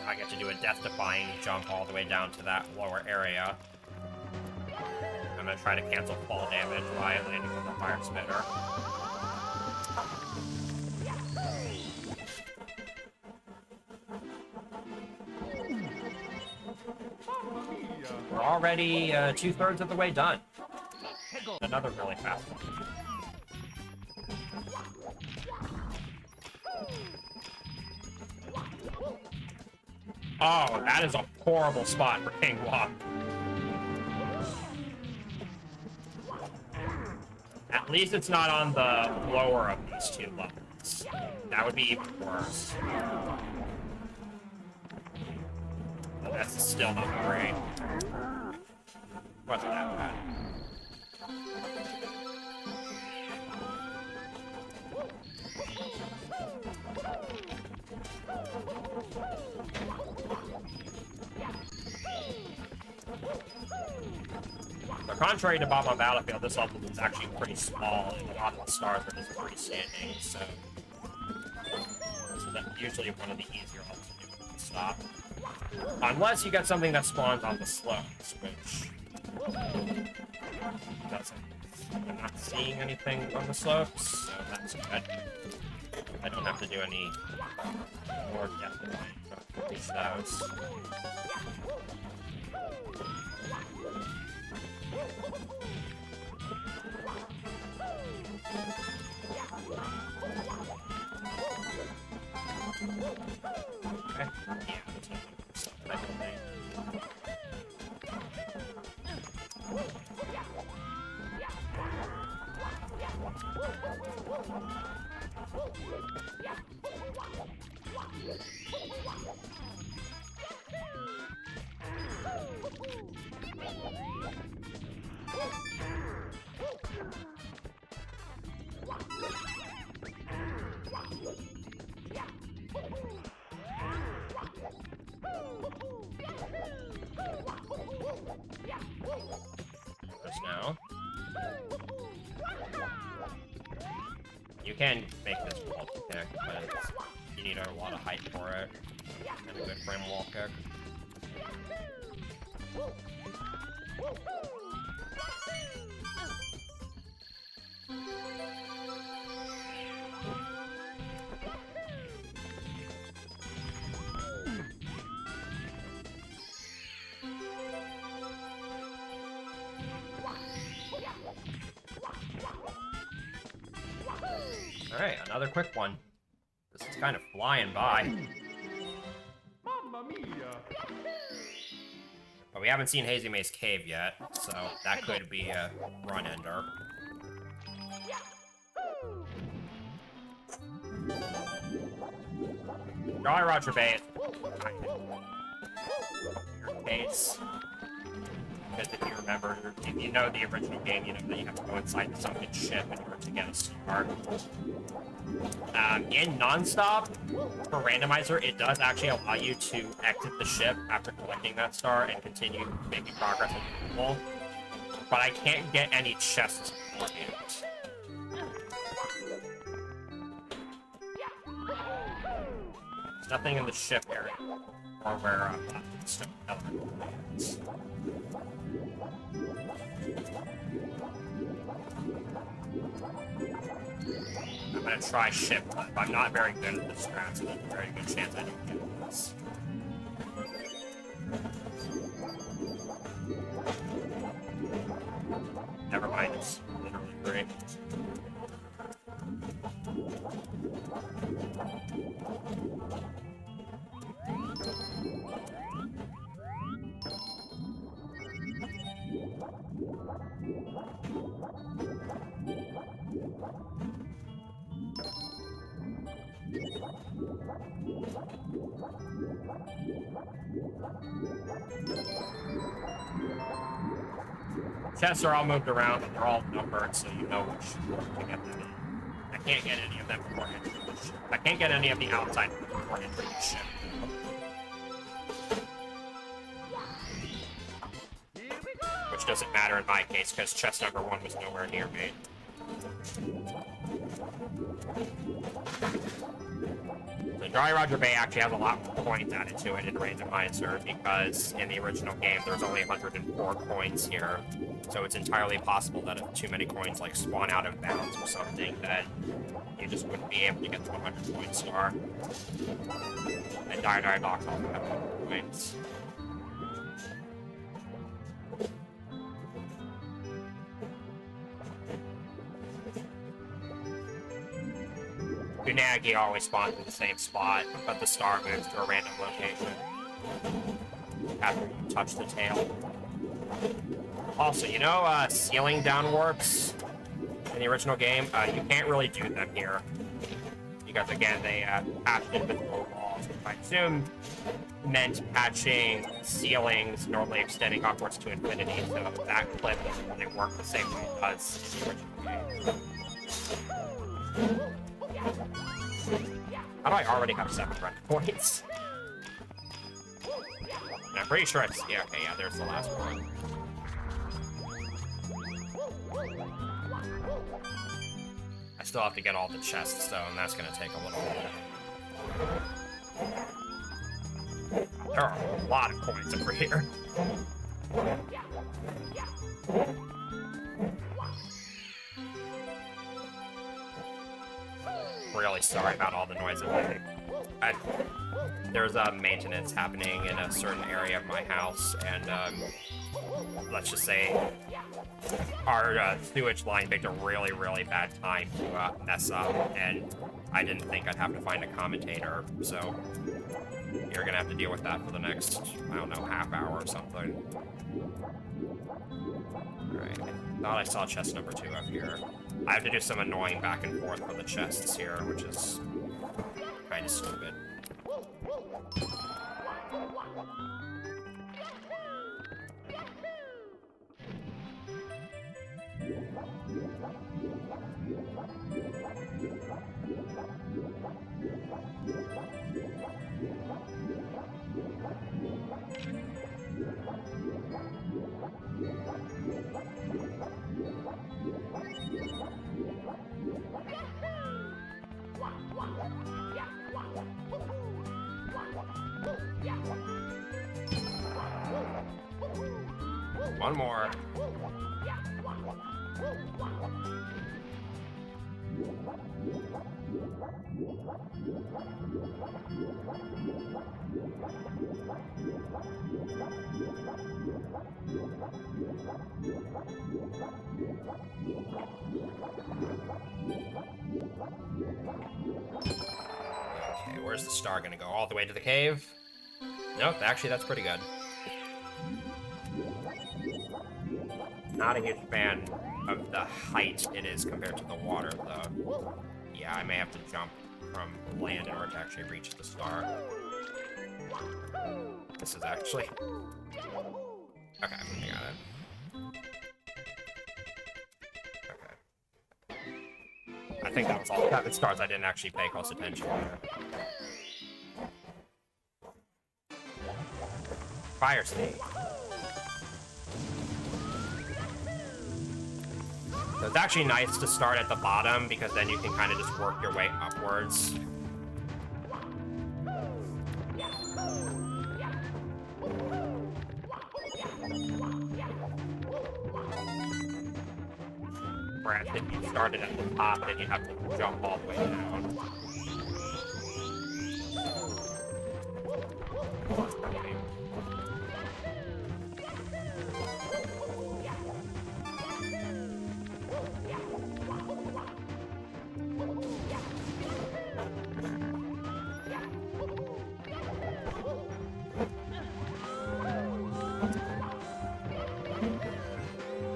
I get to do a death-defying jump all the way down to that lower area. I'm gonna try to cancel fall damage by landing with a fire spitter. We're already 2/3 of the way done. Another really fast one. Oh, that is a horrible spot for King Wop. At least it's not on the lower of these two levels. That would be even worse. But that's still not great. Wasn't that bad. So contrary to Bob on Battlefield, this level is actually pretty small, and a lot of the stars are just freestanding, so that's usually one of the easier levels to do with the stop. Unless you get something that spawns on the slopes, which doesn't. I'm not seeing anything on the slopes, so that's good. I don't have to do any more definitely to reach those. Okay. Yeah, there's nothing stuff I don't think. Now. You can make this wall kick, but you need a lot of height for it, and a good frame wall kick. Alright, another quick one. This is kind of flying by. Mamma mia! But we haven't seen Hazy Maze Cave yet, so that could be a run-ender. Jolly Roger Bay is kind of your case. Because if you remember, if you know the original game, you know that you have to go inside the sunken ship in order to get a star. In non-stop, for randomizer, it does actually allow you to exit the ship after collecting that star and continue making progress with the level. But I can't get any chests beforehand. There's nothing in the ship area, or where stone element is. I'm gonna try ship, but I'm not very good at this strat, so there's a very good chance I don't get this. Never mind, it's literally great. Chests are all moved around, but they're all numbered, so you know which to get them in. I can't get any of them before entering the ship. I can't get any of the outside before entering the ship. Which doesn't matter in my case, because chest number 1 was nowhere near me. The Jolly Roger Bay actually has a lot more coins added to it in randomizer, because in the original game there's only 104 coins here. So it's entirely possible that if too many coins like spawn out of bounds or something, that you just wouldn't be able to get to 100 point star. And Die Box also have 100 points. Unagi always spawns in the same spot, but the star moves to a random location after you touch the tail. Also, you know, ceiling down warps? in the original game. You can't really do them here. Because, again, they patched invisible walls, which I assume meant patching ceilings, normally extending upwards to infinity, so that clip doesn't really work the same way it does in the original game. How do I already have 7 red points? And I'm pretty sure it's... Yeah, okay, yeah, there's the last one. I still have to get all the chests, though, and that's gonna take a little bit. There are a lot of coins over here. Really sorry about all the noise I'm making. There's maintenance happening in a certain area of my house, and let's just say our sewage line picked a really, really bad time to mess up, and I didn't think I'd have to find a commentator, so you're gonna have to deal with that for the next, I don't know, half hour or something. Alright, I thought I saw chest number 2 up here. I have to do some annoying back and forth for the chests here, which is kind of stupid. One more. Okay, where's the star gonna go? All the way to the cave? Nope, actually that's pretty good. Not a huge fan of the height it is compared to the water, though. Yeah, I may have to jump from land in order to actually reach the star. This is actually... Okay, I got it. Okay. I think that was all 7 stars. I didn't actually pay close attention there. Fire snake. So it's actually nice to start at the bottom, because then you can kind of just work your way upwards. Whereas if you started at the top, then you'd have to jump all the way down.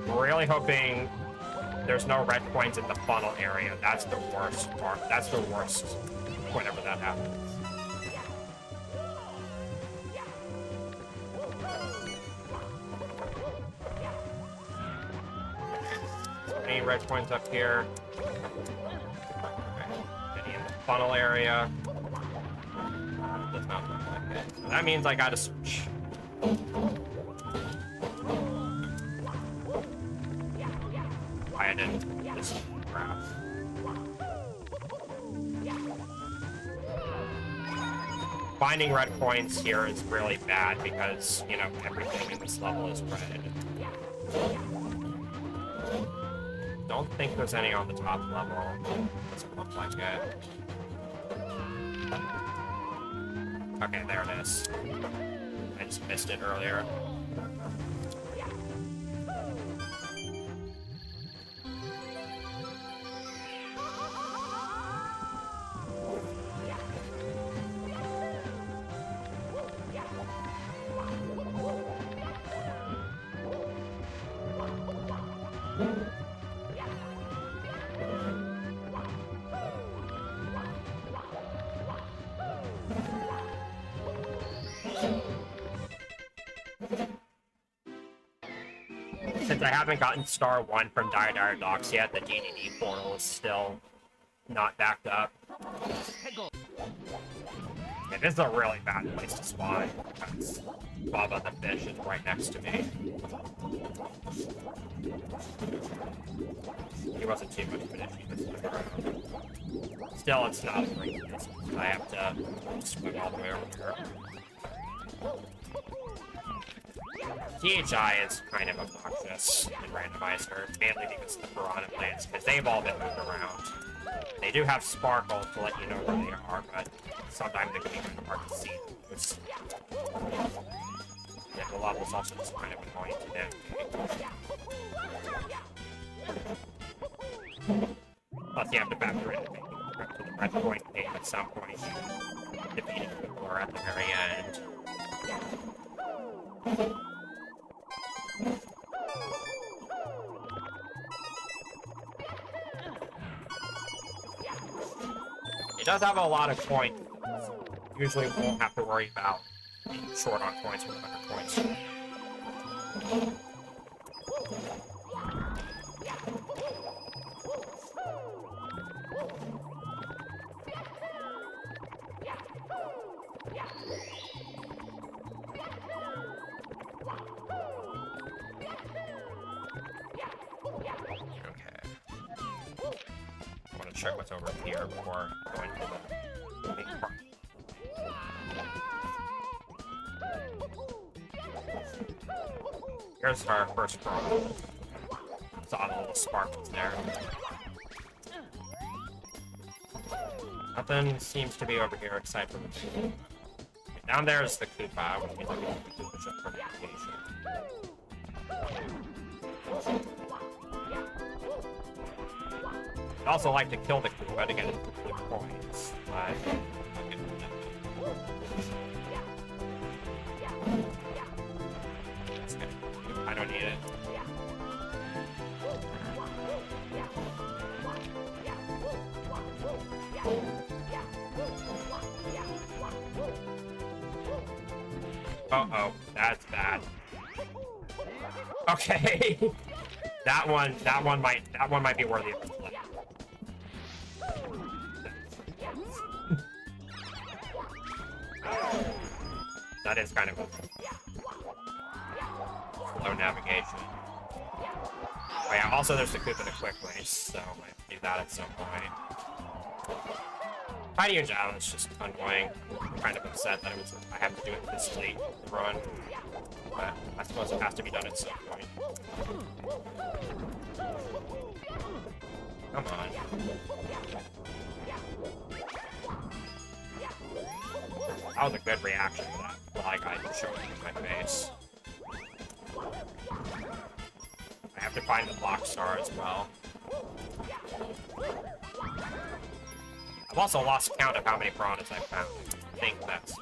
Really hoping there's no red coins in the funnel area. That's the worst part. That's the worst whenever that happens. Any red coins up here? Okay. Any in the funnel area? Does not look like it. So that means I gotta search. I didn't. This crap. Finding red coins here is really bad because, you know, everything in this level is red. Don't think there's any on the top level. Doesn't look like it. Okay, there it is. I just missed it earlier. since I haven't gotten Star 1 from Dire Docks yet, the DDD portal is still not backed up. Yeah, this is a really bad place to spawn, because Bubba the fish is right next to me. He wasn't too much of an issue this time around. Still, it's not a great distance. I have to swim all the way over here. THI is kind of obnoxious in randomizer, mainly because of the piranha plants, because they've all been moved around. They do have sparkles to let you know where they are, but sometimes they can be kind of hard to see. And the level's also just kind of annoying to navigate. Plus, you have to factor in making the trip to the red point game at some point, defeating people at the very end. It does have a lot of coins. Usually won't have to worry about being short on coins with 100 coins. Check what's over here before going to the main part. Here's our first problem. Saw the little sparkles there. Nothing seems to be over here except for the Koopa. Down there is the Koopa. When we look at the Koopa just for navigation. I'd also like to kill the Koopa to get the coins, but I'll get to that. That's good. I don't need it. Uh-oh, that's bad. Okay. that one might be worthy of a flip. That is kind of slow navigation. Oh yeah, also there's the Koopa the quick race, so I might do that at some point. Tiny Huge Island's just annoying. I'm kind of upset that I have to do it this late in the run. But I suppose it has to be done at some point. Come on. That was a good reaction to that fly guy showing in my face. I have to find the block star as well. I've also lost count of how many piranhas I've found. I think that's...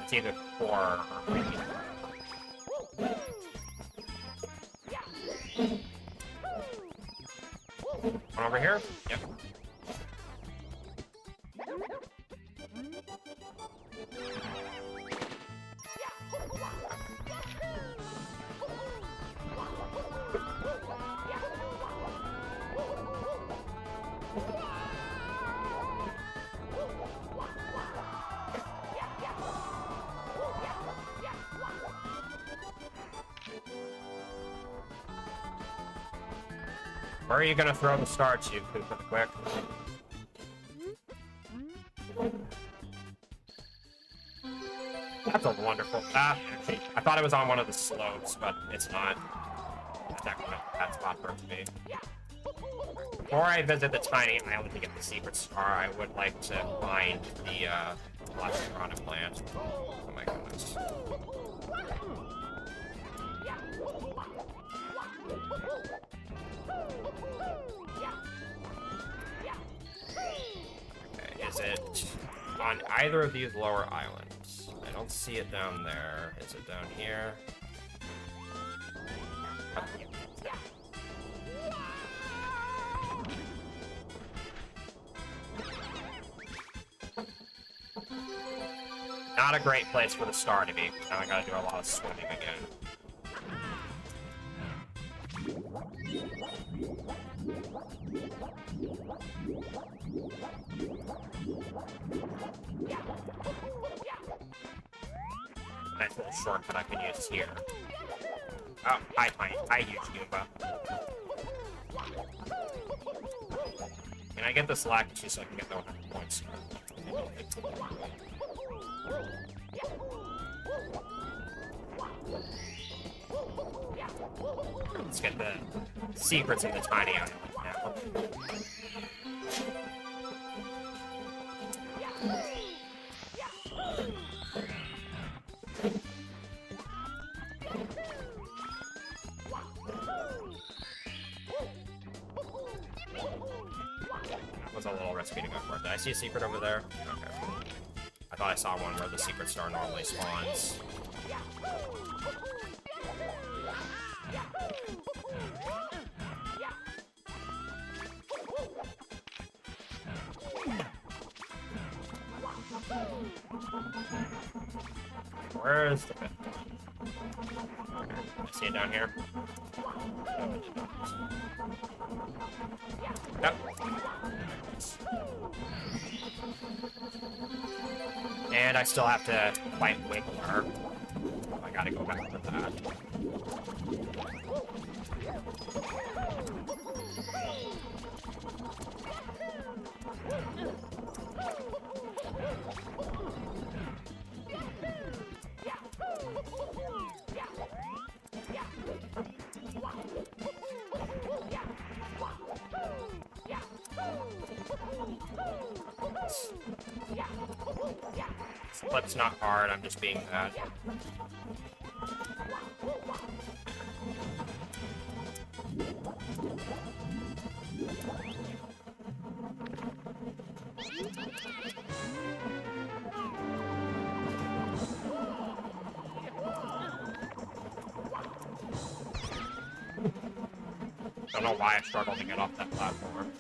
It's either 4 or 3. One over here? Yep. Where are you gonna throw the star to, Koopa the Quick? That's a wonderful... actually, I thought it was on one of the slopes, but it's not. That's actually not a bad spot for it to be. Before I visit the tiny island to get the secret star, I would like to find the last piranha plant. Oh my goodness. Okay, is it on either of these lower islands? I don't see it down there. Is it down here? Not a great place for the star to be. Now I gotta do a lot of swimming again. Nice little shortcut I can use here. Oh, hi, huge Goomba. Can I get this Lactus so I can get the 100 points? Let's get the secrets in the tiny island now. That was a little risky to go for it. Did I see a secret over there? Okay. I thought I saw one where the secret star normally spawns. Where's the pit? I see it down here. Yep. And I still have to fight Wiggler. I gotta go back to that. Flip's not hard, I'm just being bad. Don't know why I struggled to get off that platform.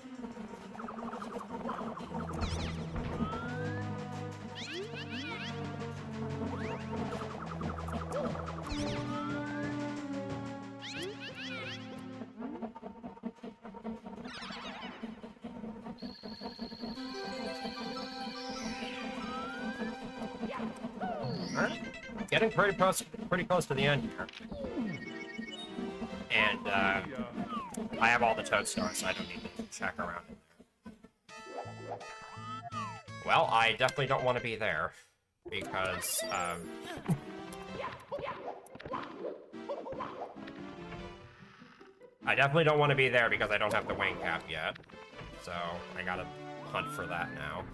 Getting pretty close to the end here. And, I have all the toad stars, so I don't need to check around in there. Well, I definitely don't want to be there, because, I definitely don't want to be there because I don't have the wing cap yet. So, I gotta hunt for that now.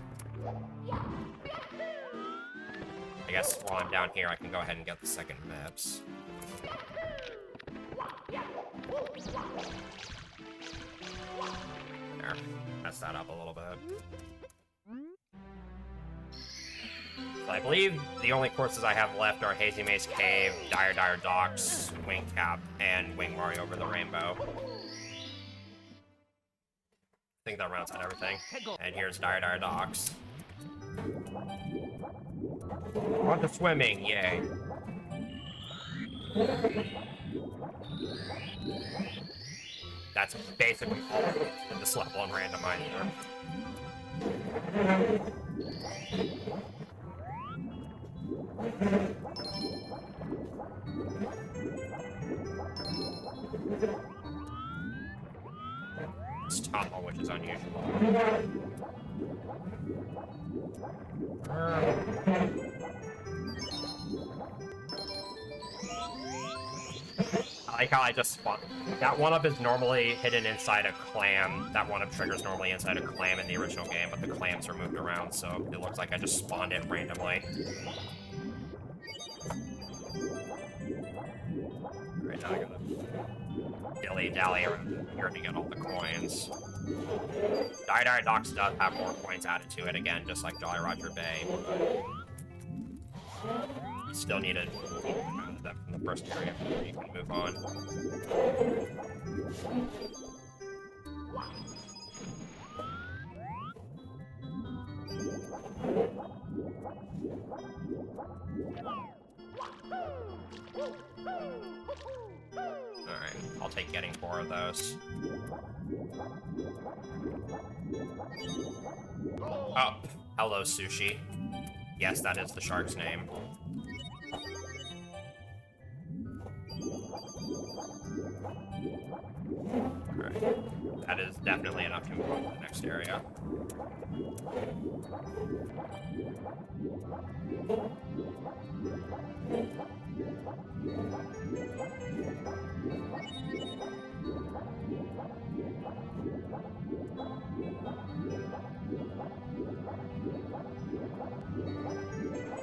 I guess while I'm down here, I can go ahead and get the second MIPS. There. Mess that up a little bit. So I believe the only courses I have left are Hazy Maze Cave, Dire Docks, Wing Cap, and Wing Mario Over the Rainbow. I think that rounds out everything. And here's Dire Docks. On to swimming, yay. That's basically all in this level on randomizer. It's tunnel, which is unusual. I like how I just spawned. That one-up is normally hidden inside a clam. That one-up trigger's normally inside a clam in the original game, but the clams are moved around, so it looks like I just spawned it randomly. Right now I gotta dilly-dally around here to get all the coins. Dire Docks does have more coins added to it, again, just like Jolly Roger Bay. You still need to move them from the first area before you can move on. take getting 4 of those. Oh, hello, Sushi. Yes, that is the shark's name. Alright. That is definitely enough to move on to the next area.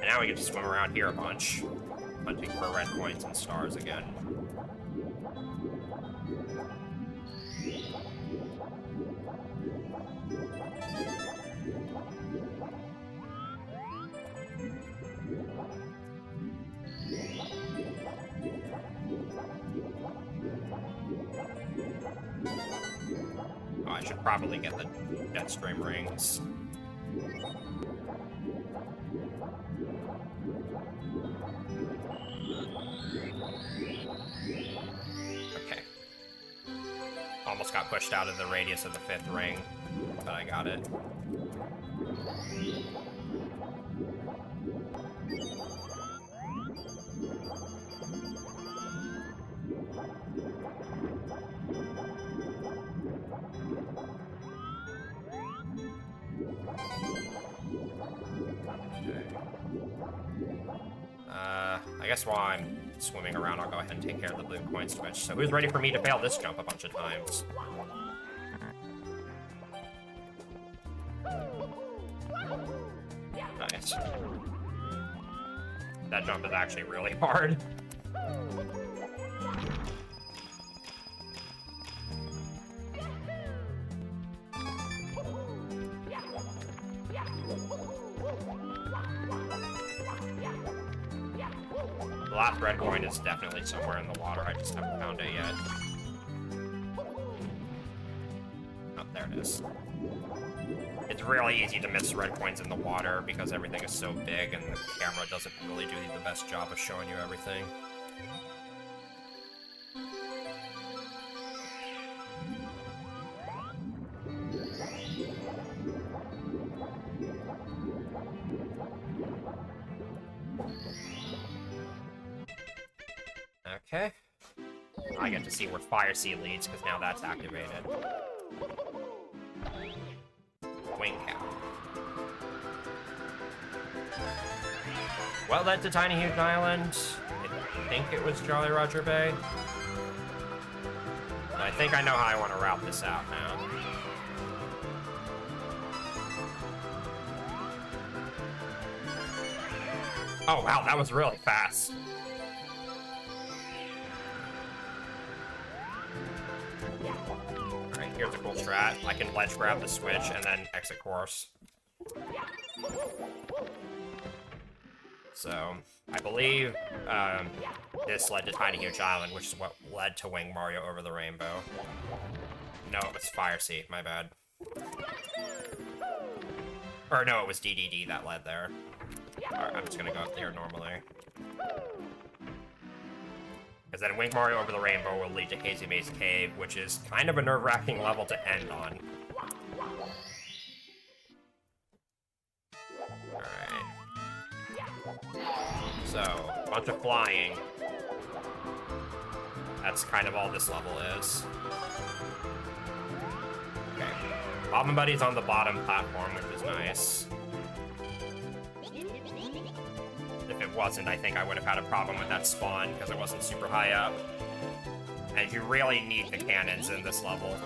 And now we get to swim around here a bunch, hunting for red coins and stars again. Oh, I should probably get the Jetstream rings. Okay. Almost got pushed out of the radius of the 5th ring, but I got it. I guess while I'm swimming around, I'll go ahead and take care of the blue coin switch. So who's ready for me to fail this jump a bunch of times? Nice. That jump is actually really hard. The last red coin is definitely somewhere in the water. I just haven't found it yet. Oh, there it is. It's really easy to miss red coins in the water because everything is so big and the camera doesn't really do the best job of showing you everything. Okay. I get to see where Fire Sea leads, because now that's activated. Wing cap. What led to Tiny Huge Island? I think it was Jolly Roger Bay. I think I know how I want to route this out now. Oh wow, that was really fast. Alright, here's a cool strat. I can ledge grab the switch and then exit course. So, I believe this led to Tiny Huge Island, which is what led to Wing Mario Over the Rainbow. No, it was Fire Sea, my bad. Or no, it was DDD that led there. Alright, I'm just gonna go up there normally. Because then Wing Mario Over the Rainbow will lead to Hazy Maze Cave, which is kind of a nerve-wracking level to end on. Alright. So, a bunch of flying. That's kind of all this level is. Okay. Bobbin' Buddy's on the bottom platform, which is nice. If it wasn't, I think I would have had a problem with that spawn, because it wasn't super high up. And you really need the cannons in this level.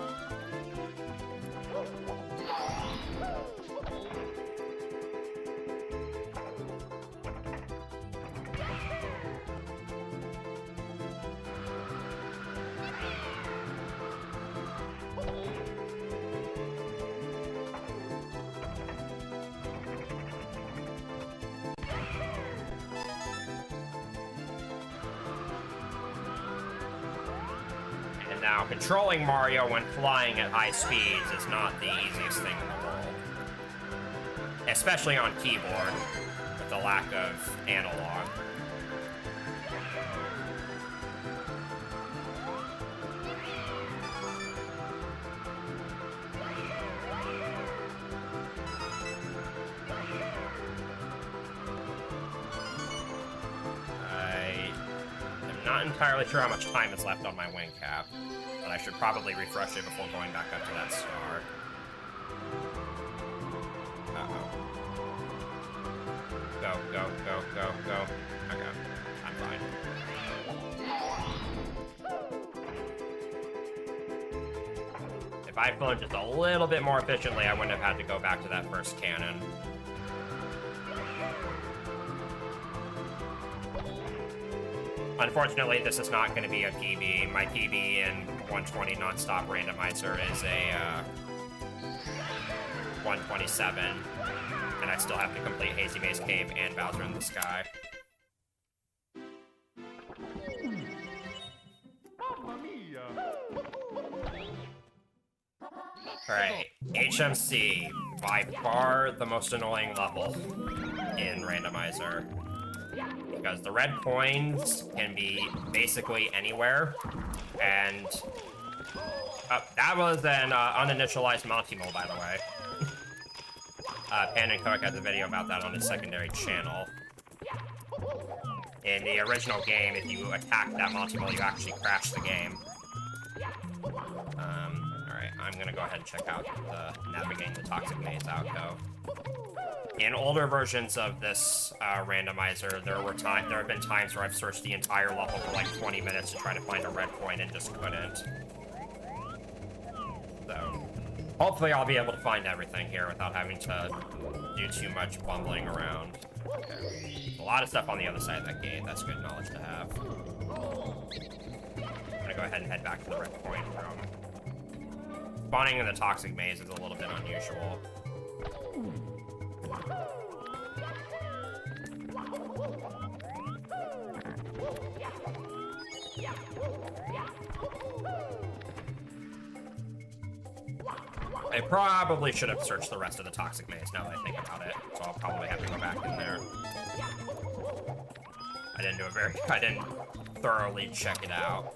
Now, controlling Mario when flying at high speeds is not the easiest thing in the world. Especially on keyboard, with the lack of analog. not entirely sure how much time is left on my wing cap, but I should probably refresh it before going back up to that star. Uh-oh. Go, go, go, go, go. Okay, I'm fine. If I had flown just a little bit more efficiently, I wouldn't have had to go back to that first cannon. Unfortunately, this is not going to be a PB. My PB in 120 non-stop randomizer is a 127, and I still have to complete Hazy Maze Cave and Bowser in the Sky. Mamma mia! Alright, HMC, by far the most annoying level in randomizer. Because the red coins can be basically anywhere, and that was an uninitialized Monty-Mole, by the way. Pan and Cook has a video about that on his secondary channel. In the original game, if you attack that Monty-Mole, you actually crash the game. Alright, I'm gonna go ahead and check out navigating the Toxic Maze alcove. In older versions of this randomizer, there have been times where I've searched the entire level for like 20 minutes to try to find a red coin and just couldn't. So, hopefully I'll be able to find everything here without having to do too much bumbling around. Okay. A lot of stuff on the other side of that gate. That's good knowledge to have. I'm gonna go ahead and head back to the red coin room. Spawning in the Toxic Maze is a little bit unusual. I probably should have searched the rest of the Toxic Maze now that I think about it, so I'll probably have to go back in there. I didn't thoroughly check it out.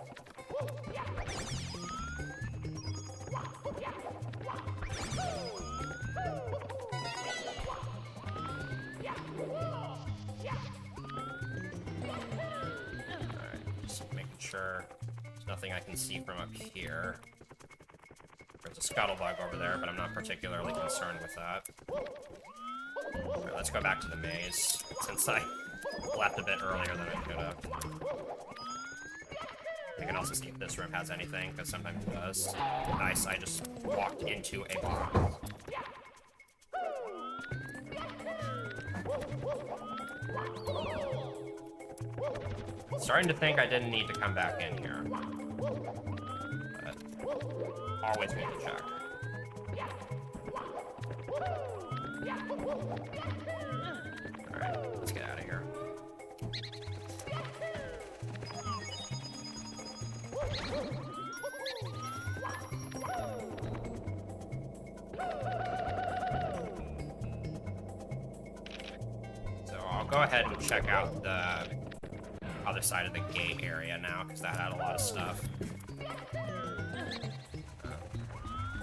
Alright, just making sure there's nothing I can see from up here. There's a scuttlebug over there, but I'm not particularly concerned with that. Alright, let's go back to the maze, since I left a bit earlier than I could have. I can also see if this room has anything, because sometimes it does. Nice, I just walked into a box. Starting to think I didn't need to come back in here. But always need to check. Alright, let's get out of here. So I'll go ahead and check out the other side of the gate area now, because that had a lot of stuff.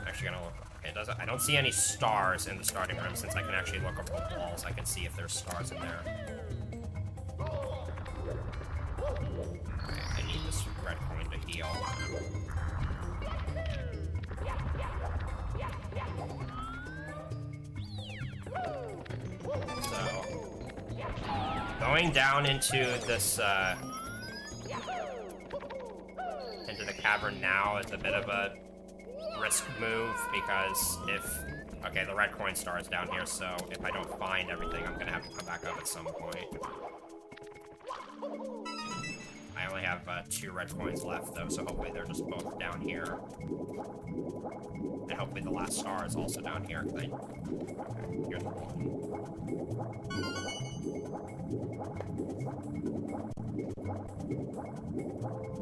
Actually gonna look. Okay, I don't see any stars in the starting room. Since I can actually look over the walls, I can see if there's stars in there. Okay, I need this red coin to heal. So, going down into this, into the cavern now is a bit of a risk move, because okay, the red coin star is down here, so if I don't find everything, I'm gonna have to come back up at some point. I only have 2 red coins left, though, so hopefully they're just both down here. And hopefully the last star is also down here, because okay, here's one.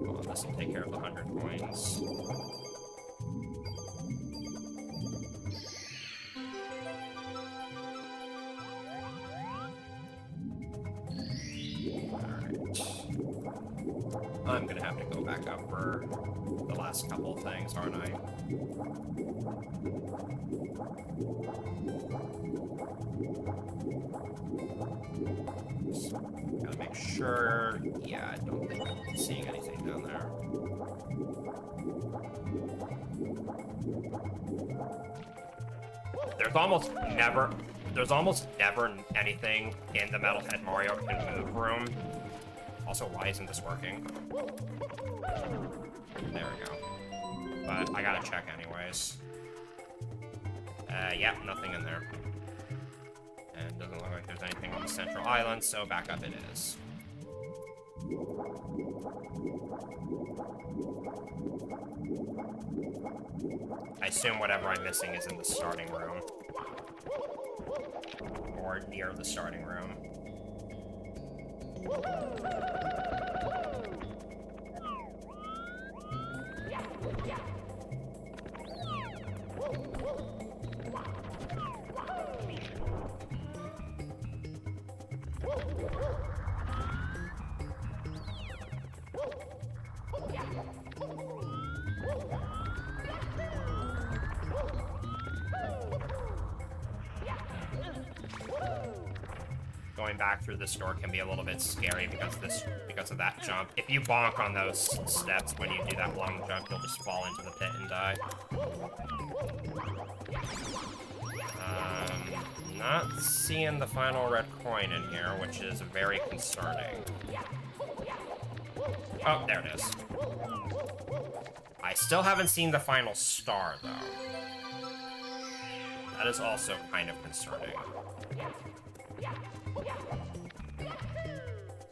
Oh, this will take care of the 100 coins. I'm gonna have to go back up for the last couple of things, aren't I? Just gotta make sure sure. Yeah, I don't think I'm seeing anything down there. There's almost never anything in the Metalhead Mario Can Move room. Also, why isn't this working? There we go. But I gotta check anyways. Yeah, nothing in there. And doesn't look like there's anything on the central island, so back up it is. I assume whatever I'm missing is in the starting room. Or near the starting room. Going back through this door can be a little bit scary because of that jump. If you bonk on those steps when you do that long jump, you'll just fall into the pit and die. Not seeing the final red coin in here, which is very concerning. Oh, there it is. I still haven't seen the final star, though. That is also kind of concerning.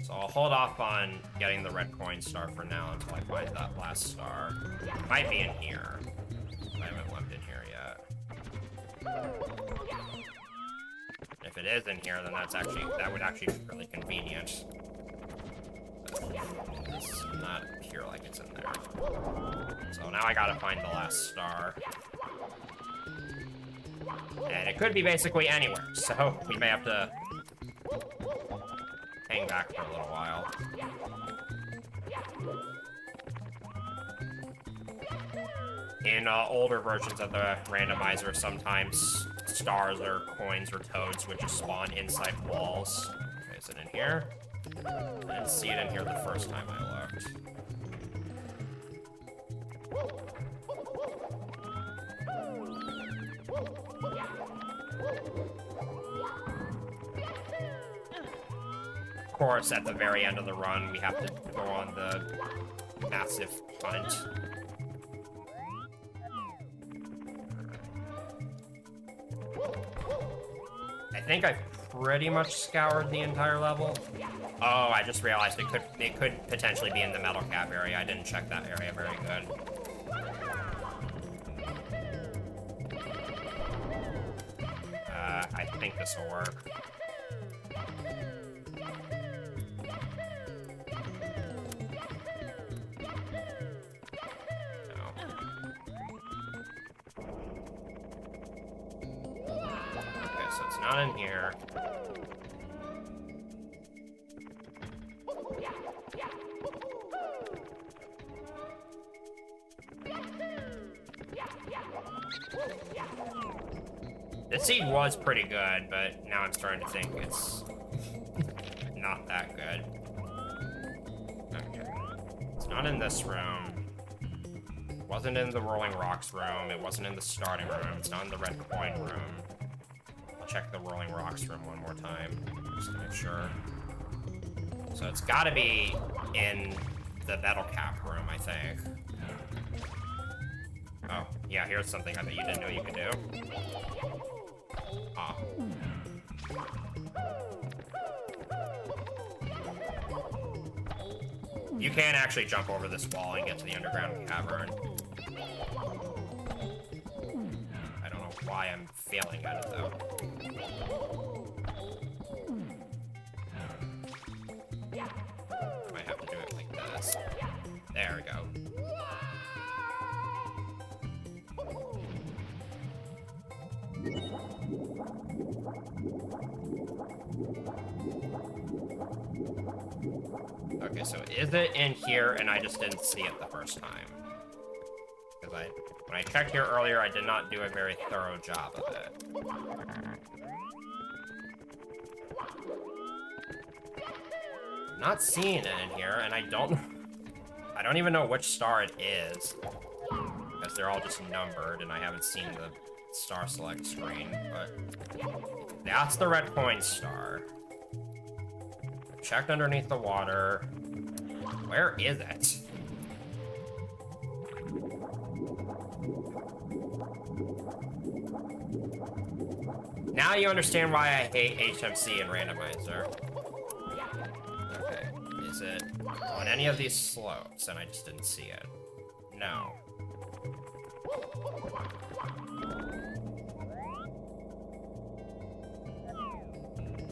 So I'll hold off on getting the red coin star for now until I find that last star. It might be in here. I haven't looked in here yet. If it is in here, then that would actually be really convenient. It does not appear like it's in there. So now I gotta find the last star. And it could be basically anywhere, so we may have to hang back for a little while. In older versions of the randomizer, sometimes stars or coins or toads would just spawn inside walls. Okay, is it in here? I didn't see it in here the first time I looked. Of course, at the very end of the run, we have to go on the massive hunt. I think I've pretty much scoured the entire level. Oh, I just realized it could potentially be in the metal cap area. I didn't check that area very good. I think this will work. Not in here. The seed was pretty good, but now I'm starting to think it's not that good. Okay. It's not in this room. It wasn't in the Rolling Rocks room. It wasn't in the starting room. It's not in the red coin room. Check the Rolling Rocks room one more time, just to make sure. So it's gotta be in the metal cap room, I think. Oh, yeah, here's something I bet you didn't know you could do. Ah. You can actually jump over this wall and get to the underground cavern. I don't know why I'm failing at it, though. Might have to do it like this. There we go. Okay, so is it in here and I just didn't see it the first time? Because when I checked here earlier, I did not do a very thorough job of it. not seeing it in here, and I don't even know which star it is. Because they're all just numbered, and I haven't seen the star select screen, but that's the red coin star. Checked underneath the water. Where is it? Now you understand why I hate HMC and randomizer. Okay, is it on any of these slopes? And I just didn't see it. No.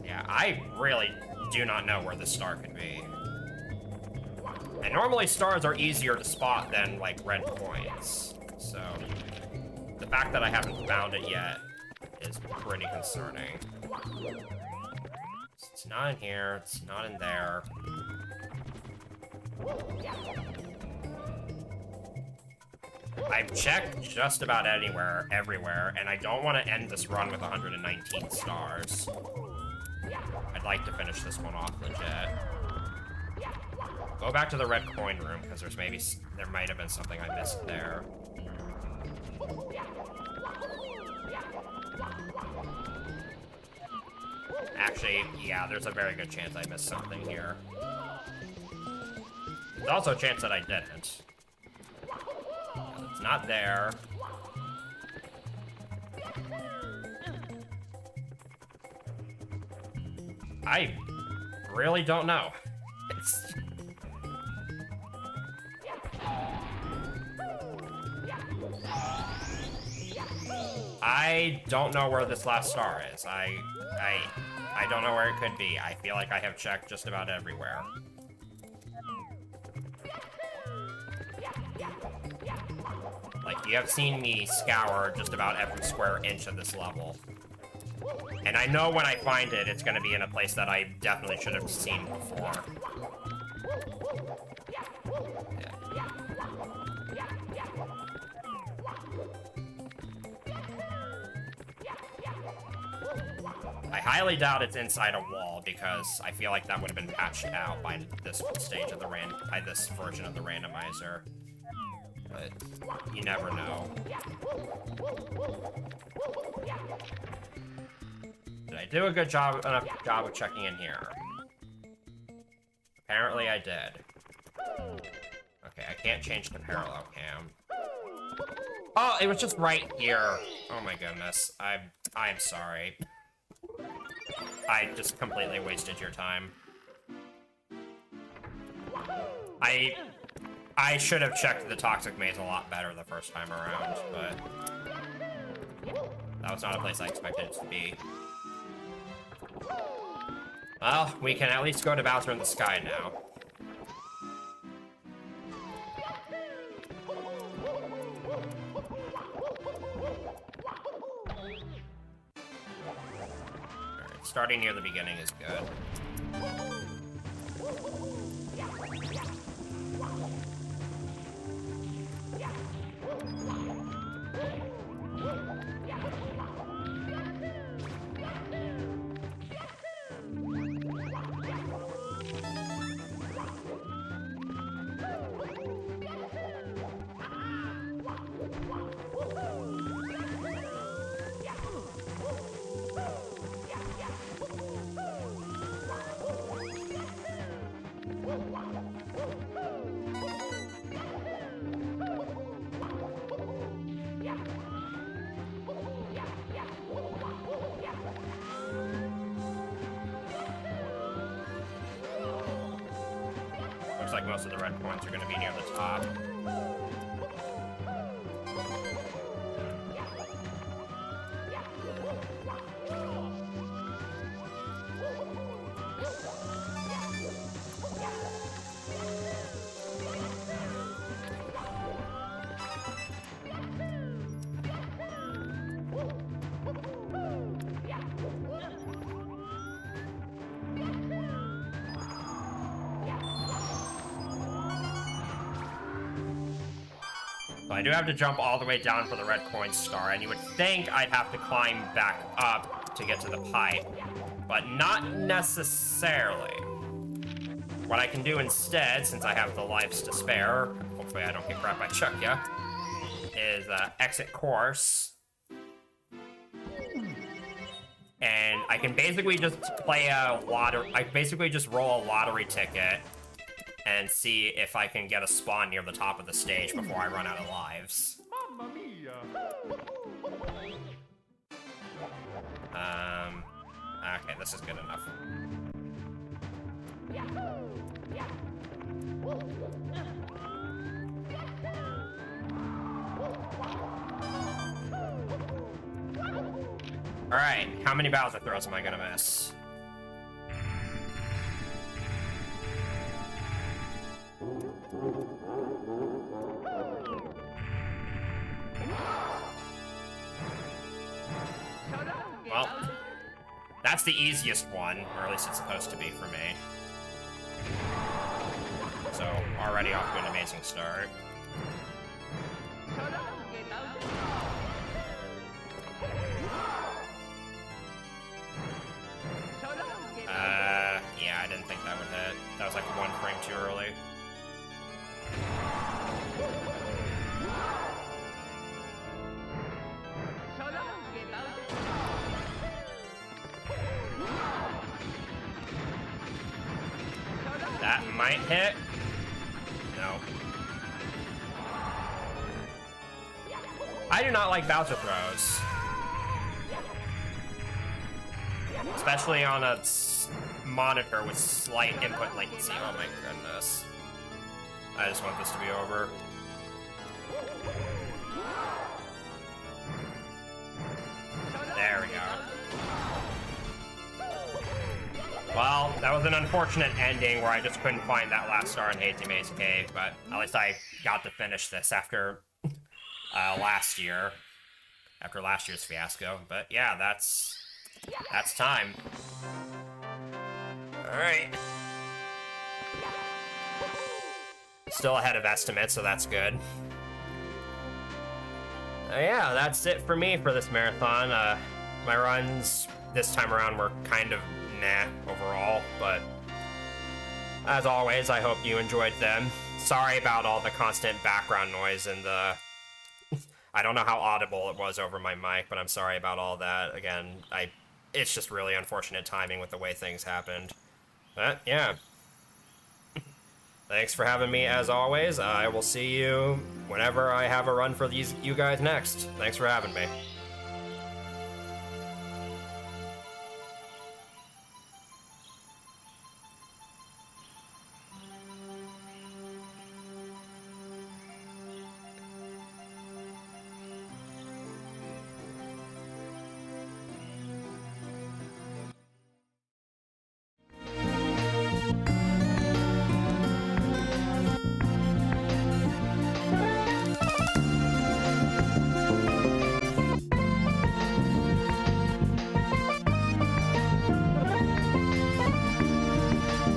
Yeah, I really do not know where the star could be. And normally stars are easier to spot than, like, red coins. So, the fact that I haven't found it yet is pretty concerning. It's not in here, it's not in there. I've checked just about anywhere, everywhere, and I don't want to end this run with 119 stars. I'd like to finish this one off legit. Go back to the red coin room, because there might have been something I missed there. Actually, yeah, there's a very good chance I missed something here. There's also a chance that I didn't. It's not there. I really don't know. I don't know where this last star is. I don't know where it could be. I feel like I have checked just about everywhere. Like, you have seen me scour just about every square inch of this level. And I know when I find it, it's gonna be in a place that I definitely should have seen before. Yeah. I highly doubt it's inside a wall because I feel like that would have been patched out by this stage of the by this version of the randomizer. But you never know. Did I do a good job, enough job of checking in here? Apparently I did. Okay, I can't change the parallel cam. Oh, it was just right here. Oh my goodness. I'm sorry. I just completely wasted your time. I should have checked the toxic maze a lot better the first time around, but that was not a place I expected it to be. Well, we can at least go to Bowser in the Sky now. Alright, starting near the beginning is good. Looks like most of the red points are going to be near the top. So I do have to jump all the way down for the red coin star, and you would think I'd have to climb back up to get to the pipe, but not necessarily. what I can do instead, since I have the lives to spare, hopefully I don't get grabbed by Chuck, yeah, is exit course. And I can basically just play a lottery. I basically just roll a lottery ticket and see if I can get a spawn near the top of the stage before I run out of lives. Mamma mia! Okay, this is good enough. Alright, how many Bowser throws am I gonna miss? Well, that's the easiest one, or at least it's supposed to be for me. So, already off to an amazing start. Yeah, I didn't think that would hit. That was like 1 frame too early. That might hit. No. I do not like Bowser throws. Especially on a monitor with slight input latency. Oh my goodness. I just want this to be over. There we go. Well, that was an unfortunate ending where I just couldn't find that last star in Hazy Maze Cave, but at least I got to finish this after last year. After last year's fiasco. But yeah, that's time. Alright. Still ahead of estimate, so that's good. Yeah, that's it for me for this marathon. My runs this time around were kind of nah overall, but as always, I hope you enjoyed them. Sorry about all the constant background noise and the... I don't know how audible it was over my mic, but I'm sorry about all that. Again, it's just really unfortunate timing with the way things happened. But, yeah. Thanks for having me, as always. I will see you whenever I have a run for you guys next. Thanks for having me.